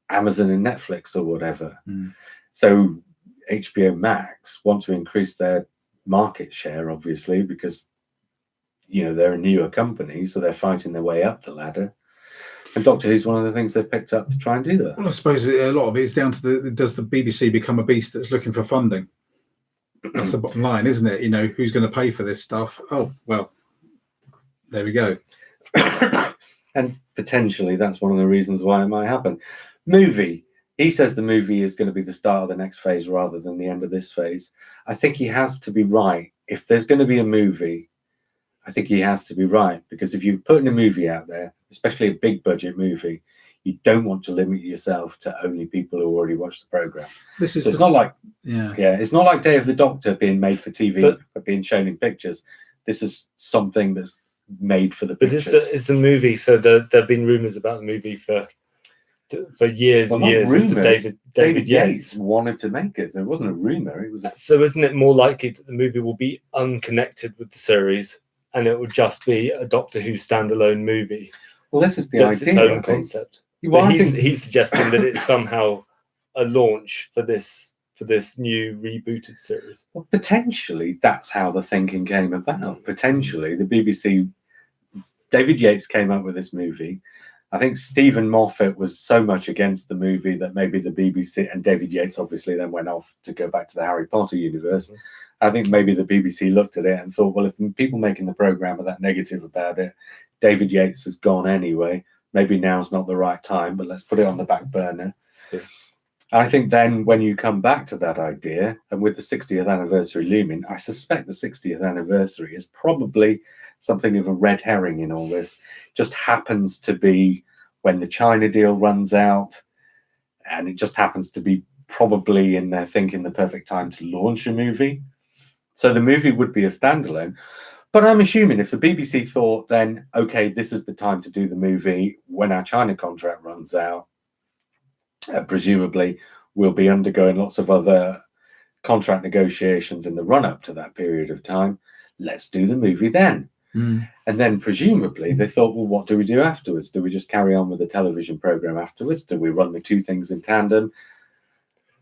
Amazon and Netflix or whatever. So HBO Max want to increase their market share, obviously, because they're a newer company, so they're fighting their way up the ladder. And Doctor Who's one of the things they've picked up to try and do that. Well, I suppose a lot of it is down to does the BBC become a beast that's looking for funding? That's the bottom line, isn't it? Who's going to pay for this stuff? Oh, well, there we go. And potentially that's one of the reasons why it might happen. Movie. He says the movie is going to be the start of the next phase rather than the end of this phase. I think he has to be right. If there's going to be a movie, I think he has to be right, because if you're putting a movie out there, especially a big budget movie, you don't want to limit yourself to only people who already watch the program. It's not like it's not like Day of the Doctor being made for TV but being shown in pictures. This is something that's made for the pictures. But it's a movie, so there have been rumours about the movie for years and years. Rumors. David Yates wanted to make it. So it wasn't a rumor. It was. So isn't it more likely that the movie will be unconnected with the series, and it will just be a Doctor Who standalone movie? Well, this is the That's idea. Its own concept. Well, he's suggesting that it's somehow a launch for this new rebooted series. Well, potentially that's how the thinking came about. Potentially the BBC, David Yates came up with this movie. I think Stephen Moffat was so much against the movie that maybe the BBC, and David Yates obviously then went off to go back to the Harry Potter universe. I think maybe the BBC looked at it and thought, well, if people making the programme are that negative about it, David Yates has gone anyway. Maybe now's not the right time, but let's put it on the back burner. Yeah. I think then when you come back to that idea, and with the 60th anniversary looming, I suspect the 60th anniversary is probably something of a red herring in all this. Just happens to be when the China deal runs out, and it just happens to be probably in their thinking the perfect time to launch a movie. So the movie would be a standalone. But I'm assuming if the BBC thought then, okay, this is the time to do the movie when our China contract runs out, presumably we'll be undergoing lots of other contract negotiations in the run-up to that period of time. Let's do the movie then. And then presumably they thought, well, what do we do afterwards? Do we just carry on with the television program afterwards? Do we run the two things in tandem?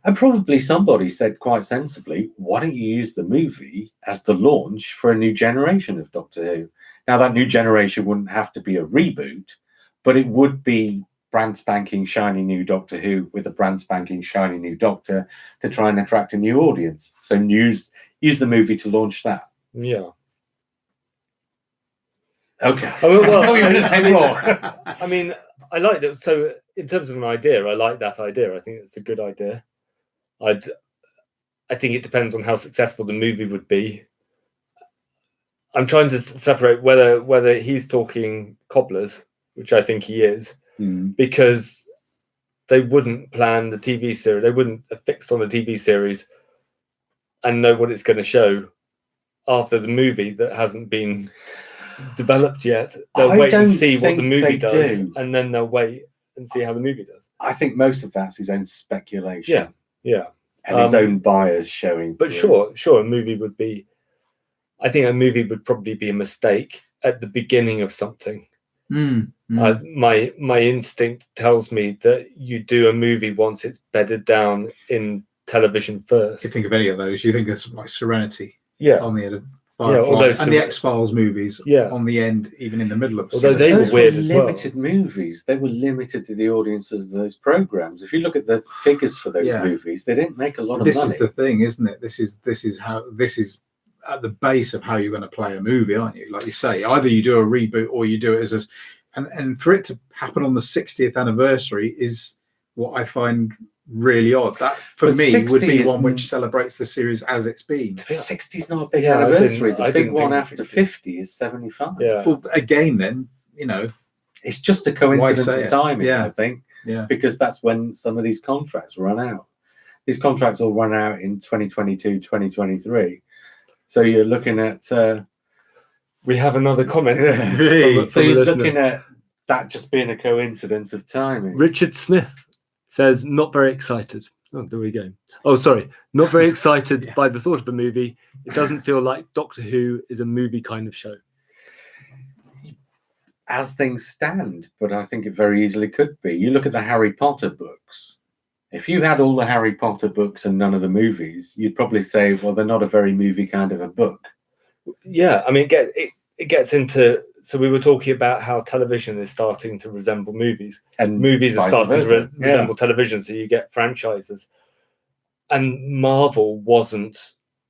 And probably somebody said quite sensibly, why don't you use the movie as the launch for a new generation of Doctor Who? Now, that new generation wouldn't have to be a reboot, but it would be brand spanking shiny new Doctor Who with a brand spanking shiny new Doctor to try and attract a new audience. So use the movie to launch that. Yeah. Okay. Oh, well, I thought you were going to say more. I mean, I like that. So, in terms of an idea, I like that idea. I think it's a good idea. I think it depends on how successful the movie would be. I'm trying to separate whether he's talking cobblers, which I think he is, because they wouldn't plan the TV series. They wouldn't have fixed on a TV series and know what it's going to show after the movie that hasn't been developed yet. They'll wait and see what the movie does, and then they'll wait and see how the movie does. I think most of that's his own speculation. Yeah, yeah, and his own bias showing. But sure, a movie would be. I think a movie would probably be a mistake at the beginning of something. My instinct tells me that you do a movie once it's bedded down in television first. You think of any of those? You think of something like Serenity? Yeah, on the end of and the X-Files movies. Yeah, on the end, even in the middle of. Although they were weird as well. Limited movies. They were limited to the audiences of those programs. If you look at the figures for those movies, they didn't make a lot of money. This is the thing, isn't it? This is at the base of how you're going to play a movie, aren't you? Like you say, either you do a reboot or you do it as a. And for it to happen on the 60th anniversary is what I find really odd. That for me would be one which celebrates the series as it's been. 60 is not a big anniversary. The big one after 50 is 75. Yeah. Well, again, then it's just a coincidence of timing. I think. Yeah. Because that's when some of these contracts run out. These contracts will run out in 2022, 2023. So you're looking at. We have another comment. So you're looking at that just being a coincidence of timing. Richard Smith says, not very excited. Oh, there we go. Oh, sorry. Not very excited by the thought of a movie. It doesn't feel like Doctor Who is a movie kind of show. As things stand, but I think it very easily could be. You look at the Harry Potter books. If you had all the Harry Potter books and none of the movies, you'd probably say, well, they're not a very movie kind of a book. Yeah, I mean, it gets into. So we were talking about how television is starting to resemble movies, and movies are starting to resemble television. So you get franchises, and Marvel wasn't.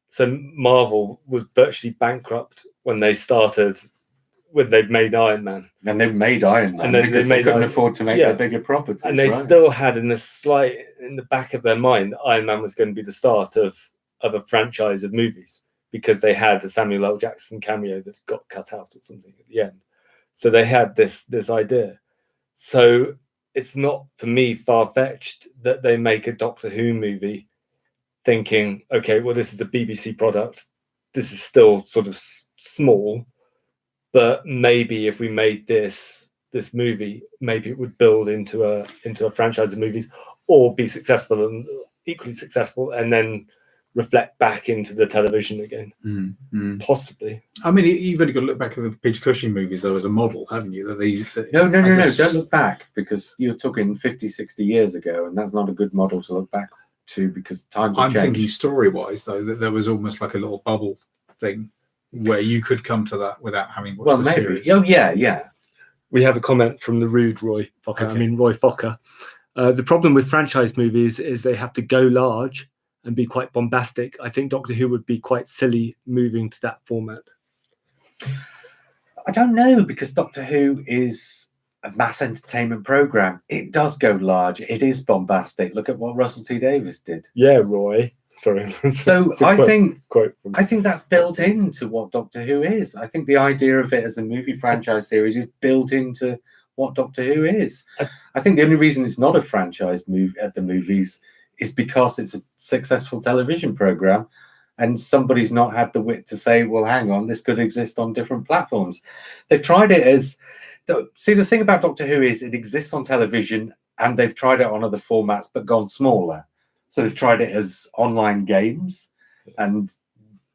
So Marvel was virtually bankrupt when they started. When they made Iron Man, and they made Iron Man, and then they couldn't afford to make the bigger properties, and they still had in the back of their mind, Iron Man was going to be the start of a franchise of movies. Because they had a Samuel L. Jackson cameo that got cut out or something at the end. So they had this idea. So it's not, for me, far-fetched that they make a Doctor Who movie thinking, okay, well, this is a BBC product. This is still sort of small. But maybe if we made this movie, maybe it would build into a franchise of movies or be successful and equally successful and then reflect back into the television again. Possibly. I mean, you've only got to look back at the Peter Cushing movies, though, as a model, haven't you? No. Don't look back, because you're talking 50, 60 years ago, and that's not a good model to look back to because times have changed. I'm thinking story-wise, though, that there was almost like a little bubble thing where you could come to that without having watched the series. Oh, yeah. We have a comment from the rude Roy Fokker. Okay. I mean, Roy Fokker. The problem with franchise movies is they have to go large and be quite bombastic. I think Doctor Who would be quite silly moving to that format. I don't know, because Doctor Who is a mass entertainment program. It does go large. It is bombastic. Look at what Russell T Davies did. Yeah, Roy. Sorry. So I think that's built into what Doctor Who is. I think the idea of it as a movie franchise series is built into what Doctor Who is. I think the only reason it's not a franchise movie at the movies is because it's a successful television program and somebody's not had the wit to say, well, hang on, this could exist on different platforms. They've tried it as... See, the thing about Doctor Who is it exists on television and they've tried it on other formats but gone smaller. So they've tried it as online games and,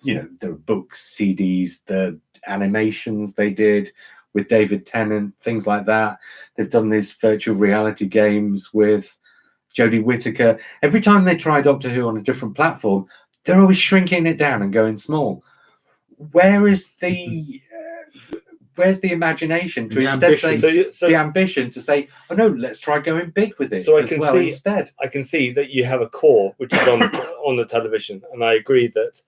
the books, CDs, the animations they did with David Tennant, things like that. They've done these virtual reality games with Jodie Whittaker. Every time they try Doctor Who on a different platform, they're always shrinking it down and going small. Where's the imagination to instead say the ambition to say, oh no, let's try going big with it? So I can see that you have a core which is on the television, and I agree that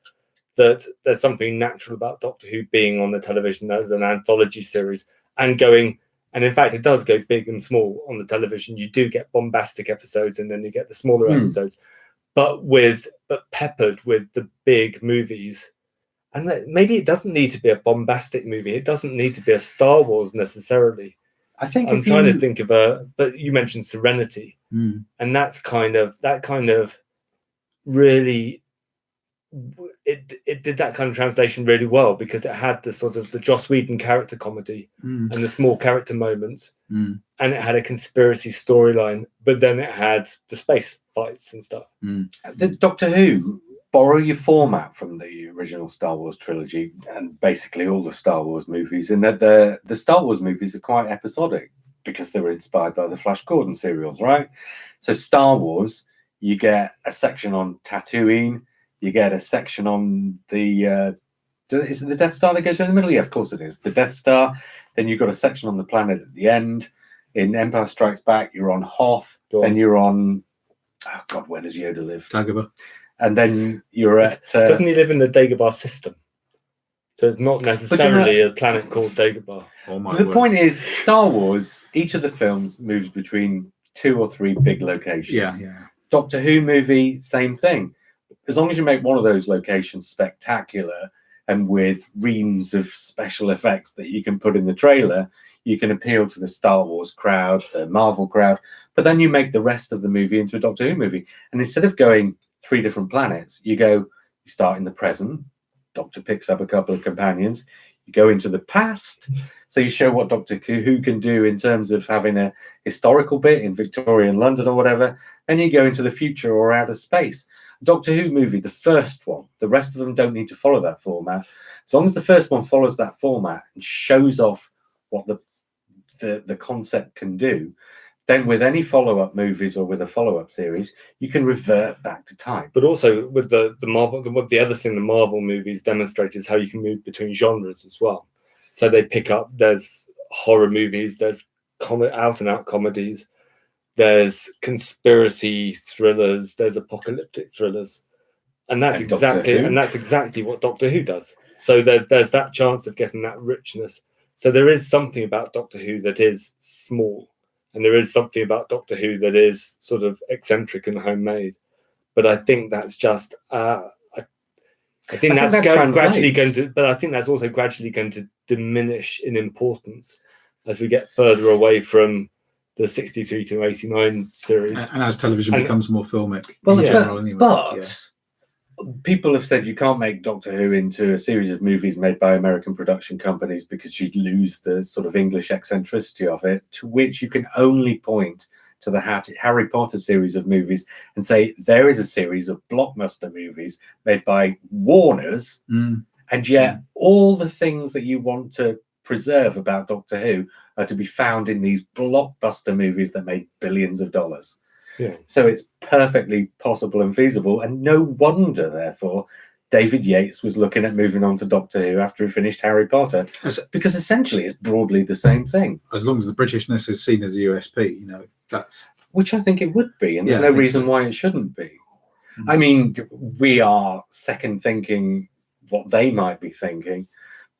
that there's something natural about Doctor Who being on the television as an anthology series and going. And in fact, it does go big and small on the television. You do get bombastic episodes, and then you get the smaller episodes, but peppered with the big movies. And maybe it doesn't need to be a bombastic movie. It doesn't need to be a Star Wars necessarily. I think I'm trying to think of but you mentioned Serenity, and that kind of really. It did that kind of translation really well because it had the sort of the Joss Whedon character comedy and the small character moments, and it had a conspiracy storyline, but then it had the space fights and stuff. The Doctor Who borrow your format from the original Star Wars trilogy and basically all the Star Wars movies, in that the Star Wars movies are quite episodic because they were inspired by the Flash Gordon serials, right? So Star Wars, you get a section on Tatooine. You get a section on the is it the Death Star that goes in the middle? Yeah, of course it is. The Death Star. Then you've got a section on the planet at the end. In Empire Strikes Back, you're on Hoth. Then you're on, oh God, where does Yoda live? Dagobah. And then you're at... Doesn't he live in the Dagobah system? So it's not necessarily a planet called Dagobah. The point is, Star Wars, each of the films moves between 2 or 3 big locations. Yeah. Doctor Who movie, same thing. As long as you make one of those locations spectacular and with reams of special effects that you can put in the trailer, you can appeal to the Star Wars crowd, the Marvel crowd, but then you make the rest of the movie into a Doctor Who movie. And instead of going 3 different planets, you start in the present, Doctor picks up a couple of companions, you go into the past, so you show what Doctor Who can do in terms of having a historical bit in Victorian London or whatever, then you go into the future or outer space. Doctor Who movie, the first one, the rest of them don't need to follow that format. As long as the first one follows that format and shows off what the concept can do, then with any follow-up movies or with a follow-up series, you can revert back to time. But also with the Marvel, the other thing the Marvel movies demonstrate is how you can move between genres as well. So they pick up, there's horror movies, there's out-and-out comedies, there's conspiracy thrillers, there's apocalyptic thrillers, and that's exactly what Doctor Who does. So there's that chance of getting that richness. So there is something about Doctor Who that is small, and there is something about Doctor Who that is sort of eccentric and homemade. But I think that's just I think that's gradually going to. But I think that's also gradually going to diminish in importance as we get further away from the 63 to 89 series, and as television becomes more filmic. But people have said you can't make Doctor Who into a series of movies made by American production companies because you'd lose the sort of English eccentricity of it, to which you can only point to the Harry Potter series of movies and say there is a series of blockbuster movies made by Warners, and yet all the things that you want to preserve about Doctor Who are to be found in these blockbuster movies that made billions of dollars. Yeah. So it's perfectly possible and feasible, and no wonder, therefore, David Yates was looking at moving on to Doctor Who after he finished Harry Potter, because essentially it's broadly the same thing. As long as the Britishness is seen as a USP, that's... Which I think it would be, and there's no reason why it shouldn't be. I mean, we are second thinking what they might be thinking,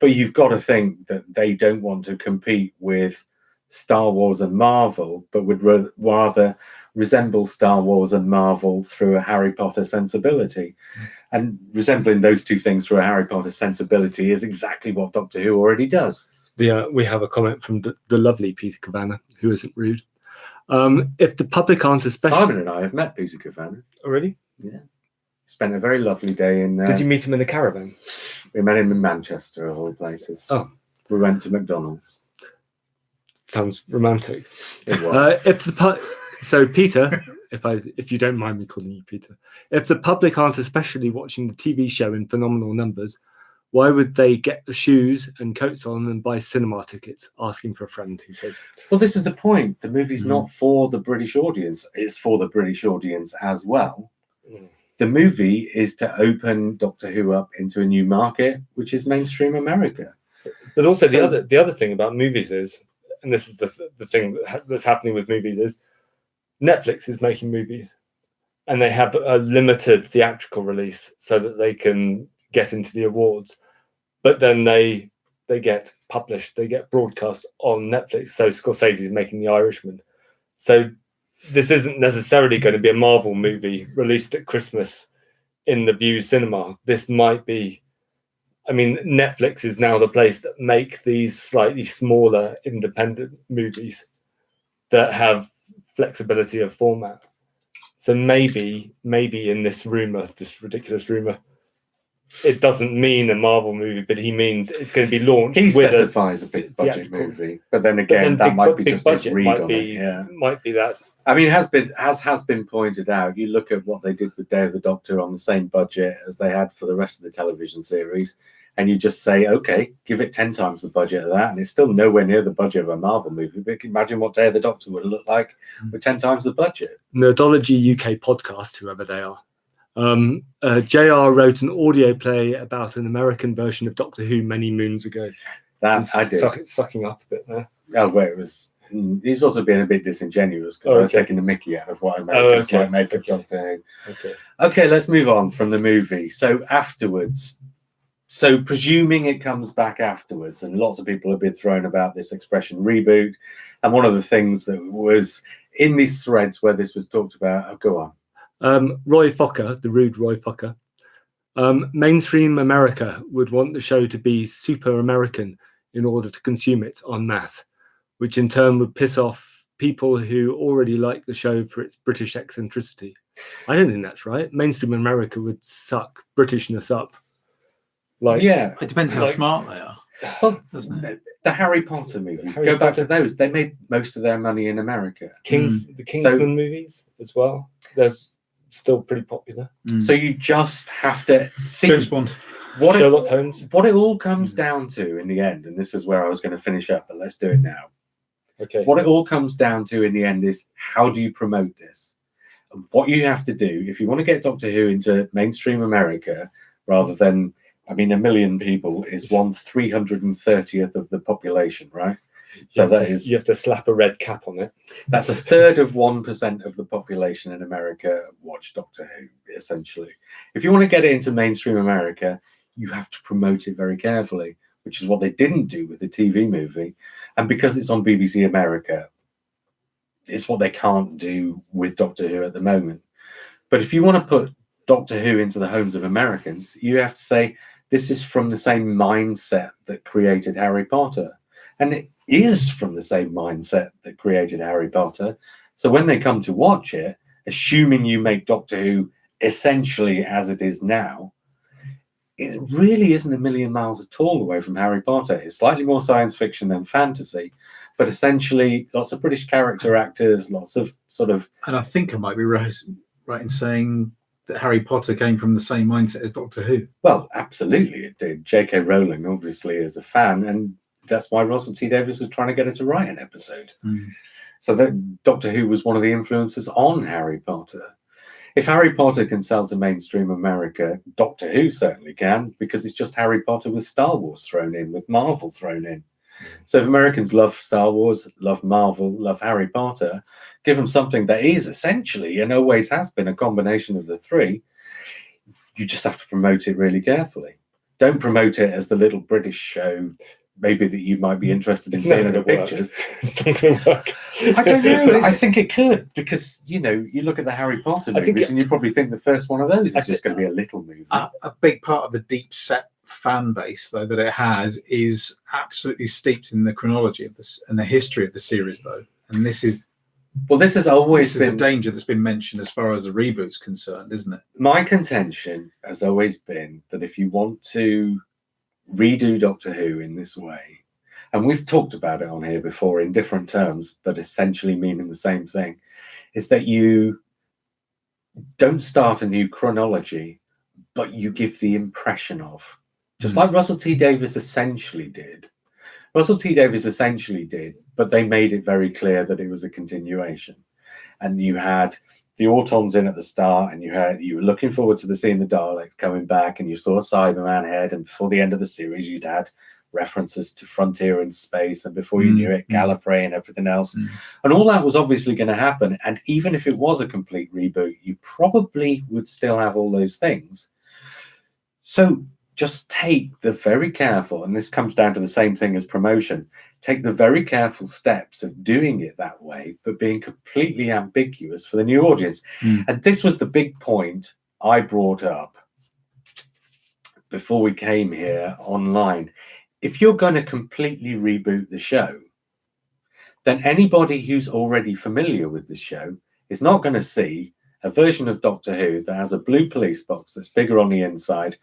but you've got to think that they don't want to compete with Star Wars and Marvel, but would rather resemble Star Wars and Marvel through a Harry Potter sensibility. And resembling those two things through a Harry Potter sensibility is exactly what Doctor Who already does. We have a comment from the lovely Peter Cavanagh, who isn't rude. If the public aren't especially... Simon and I have met Peter Cavanagh. Already? Yeah. Spent a very lovely day in... Did you meet him in the caravan? We met him in Manchester, of all places. Oh. We went to McDonald's. Sounds romantic. It was. So Peter, if you don't mind me calling you Peter, if the public aren't especially watching the TV show in phenomenal numbers, why would they get the shoes and coats on and buy cinema tickets? Asking for a friend, he says. Well, this is the point. The movie's not for the British audience. It's for the British audience as well. The movie is to open Doctor Who up into a new market, which is mainstream America. But also the other thing about movies is, and this is the thing that's happening with movies, is Netflix is making movies, and they have a limited theatrical release so that they can get into the awards, but then they get published, they get broadcast on Netflix. So Scorsese's making The Irishman. So this isn't necessarily going to be a Marvel movie released at Christmas in the View cinema. This might be, I mean, Netflix is now the place that make these slightly smaller independent movies that have flexibility of format. So maybe in this ridiculous rumor, it doesn't mean a Marvel movie, but he means it's going to be launched. He with specifies a big budget movie, but then again, that might be just his read on it. Yeah, might be that. I mean, has been pointed out. You look at what they did with Day of the Doctor on the same budget as they had for the rest of the television series, and you just say, okay, give it 10 times the budget of that, and it's still nowhere near the budget of a Marvel movie. But imagine what Day of the Doctor would look like with 10 times the budget. Nerdology UK podcast, whoever they are. JR wrote an audio play about an American version of Doctor Who many moons ago. That I did. Sucking up a bit there. Oh, where it was. He's also being a bit disingenuous because I was taking the mickey out of what Americans might make of Doctor Who. Okay, let's move on from the movie. So afterwards, presuming it comes back afterwards, and lots of people have been thrown about this expression reboot, and one of the things that was in these threads where this was talked about, go on. Roy Fokker, the rude Roy Fokker, mainstream America would want the show to be super American in order to consume it en masse, which in turn would piss off people who already like the show for its British eccentricity. I don't think that's right. Mainstream America would suck Britishness up. It depends how smart they are. Well, doesn't it? The Harry Potter movies, go back to those. They made most of their money in America. The Kingsman movies as well. They're still pretty popular. So you just have to see James Bond. Sherlock Holmes. What it all comes down to in the end, and this is where I was going to finish up, but let's do it now. Okay. What it all comes down to in the end is, how do you promote this? And what you have to do, if you want to get Doctor Who into mainstream America, rather than, I mean, 1 million people is 1/330th of the population, right? So you have to slap a red cap on it. That's 1/3 of 1% of the population in America watch Doctor Who, essentially. If you want to get it into mainstream America, you have to promote it very carefully, which is what they didn't do with the TV movie. And because it's on BBC America, it's what they can't do with Doctor Who at the moment. But if you want to put Doctor Who into the homes of Americans, you have to say, this is from the same mindset that created Harry Potter. And it is from the same mindset that created Harry Potter. So when they come to watch it, assuming you make Doctor Who essentially as it is now, it really isn't 1 million miles at all away from Harry Potter. It's slightly more science fiction than fantasy, but essentially lots of British character actors, lots of sort of... And I think I might be right in saying that Harry Potter came from the same mindset as Doctor Who. Well, absolutely it did. J.K. Rowling obviously is a fan, and that's why Russell T Davies was trying to get her to write an episode. So that Doctor Who was one of the influences on Harry Potter. If Harry Potter can sell to mainstream America, Doctor Who certainly can, because it's just Harry Potter with Star Wars thrown in, with Marvel thrown in. So if Americans love Star Wars, love Marvel, love Harry Potter, give them something that is essentially, and always has been, a combination of the three, you just have to promote it really carefully. Don't promote it as the little British show, maybe that you might be interested in seeing in the pictures. It's not going to work. I don't know. I think it could, because, you know, you look at the Harry Potter movies and you probably think the first one of those is just going to be a little movie. A big part of the deep set fan base, though, that it has is absolutely steeped in the chronology of this and the history of the series, though. And this is... Well, this has always been the danger that's been mentioned as far as the reboot's concerned, isn't it? My contention has always been that if you want to redo Doctor Who in this way, and we've talked about it on here before in different terms, but essentially meaning the same thing, is that you don't start a new chronology, but you give the impression of, just like Russell T Davies essentially did. Russell T Davies essentially did, but they made it very clear that it was a continuation. And you had the Autons in at the start, and you were looking forward to seeing the Daleks coming back, and you saw a Cyberman head, and before the end of the series you'd had references to Frontier in space, and before you knew it, Gallifrey and everything else. And all that was obviously going to happen, and even if it was a complete reboot, you probably would still have all those things. So just take the very careful, and this comes down to the same thing as promotion, take the very careful steps of doing it that way, but being completely ambiguous for the new audience. And this was the big point I brought up before we came here online. If you're going to completely reboot the show, then anybody who's already familiar with the show is not going to see a version of Doctor Who that has a blue police box that's bigger on the inside,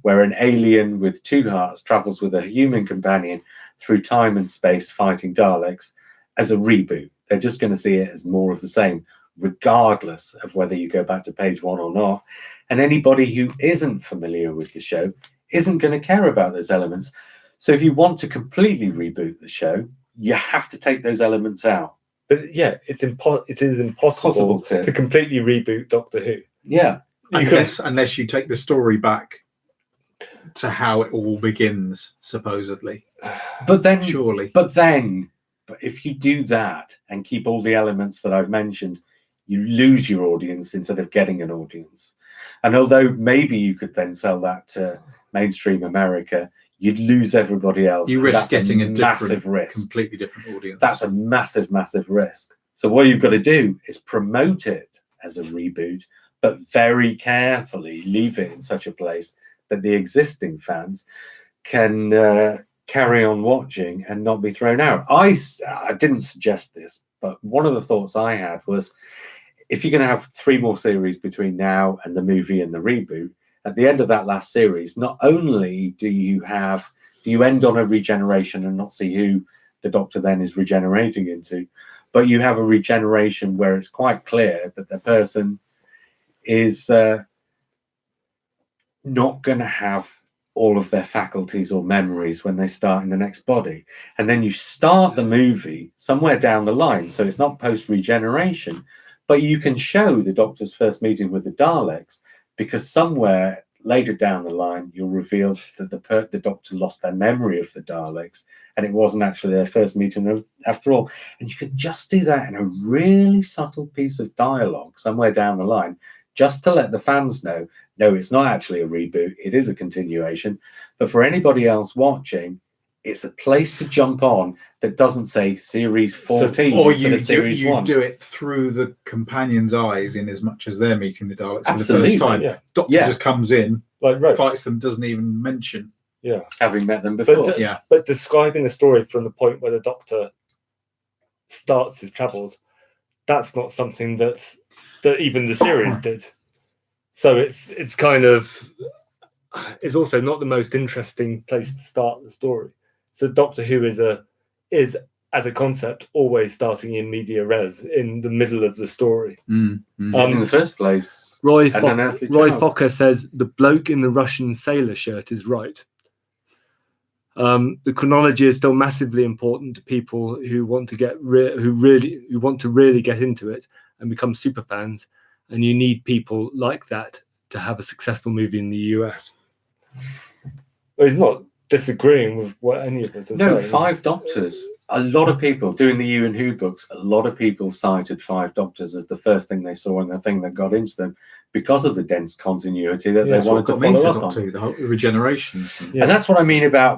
where an alien with two hearts travels with a human companion through time and space fighting Daleks, as a reboot. They're just going to see it as more of the same, regardless of whether you go back to page 1 or not. And anybody who isn't familiar with the show isn't going to care about those elements. So if you want to completely reboot the show, you have to take those elements out. But yeah, it is impossible to completely reboot Doctor Who. Yeah. Unless you take the story back to how it all begins, supposedly. But then, surely. But if you do that and keep all the elements that I've mentioned, you lose your audience instead of getting an audience. And although maybe you could then sell that to mainstream America, you'd lose everybody else. You risk getting a massive risk, completely different audience. That's a massive, massive risk. So what you've got to do is promote it as a reboot, but very carefully leave it in such a place that the existing fans can carry on watching and not be thrown out. I didn't suggest this, but one of the thoughts I had was, if you're going to have 3 more series between now and the movie and the reboot, at the end of that last series, not only do you end on a regeneration and not see who the Doctor then is regenerating into, but you have a regeneration where it's quite clear that the person is not going to have all of their faculties or memories when they start in the next body. And then you start the movie somewhere down the line, so it's not post-regeneration, but you can show the Doctor's first meeting with the Daleks, because somewhere later down the line, you'll reveal that the Doctor lost their memory of the Daleks, and it wasn't actually their first meeting after all. And you can just do that in a really subtle piece of dialogue somewhere down the line, just to let the fans know, no, it's not actually a reboot, it is a continuation. But for anybody else watching, it's a place to jump on that doesn't say series 14 or instead of series 1. You do it through the companion's eyes, in as much as they're meeting the Daleks Absolutely, for the first time. Yeah. Doctor just comes in, like Rose, fights them, doesn't even mention having met them before. But describing the story from the point where the Doctor starts his travels, that's not something that even the series did. So it's kind of, it's also not the most interesting place to start the story. So Doctor Who is as a concept always starting in media res, in the middle of the story. In the first place, Roy Fokker says the bloke in the Russian sailor shirt is right. The chronology is still massively important to people who want to really get into it and become super fans, and you need people like that to have a successful movie in the US. Well, he's not disagreeing with what any of us are saying. 5 Doctors. A lot of people doing the You and Who books, a lot of people cited 5 Doctors as the first thing they saw and the thing that got into them, because of the dense continuity that they wanted to follow up on. The whole regenerations. And that's what I mean about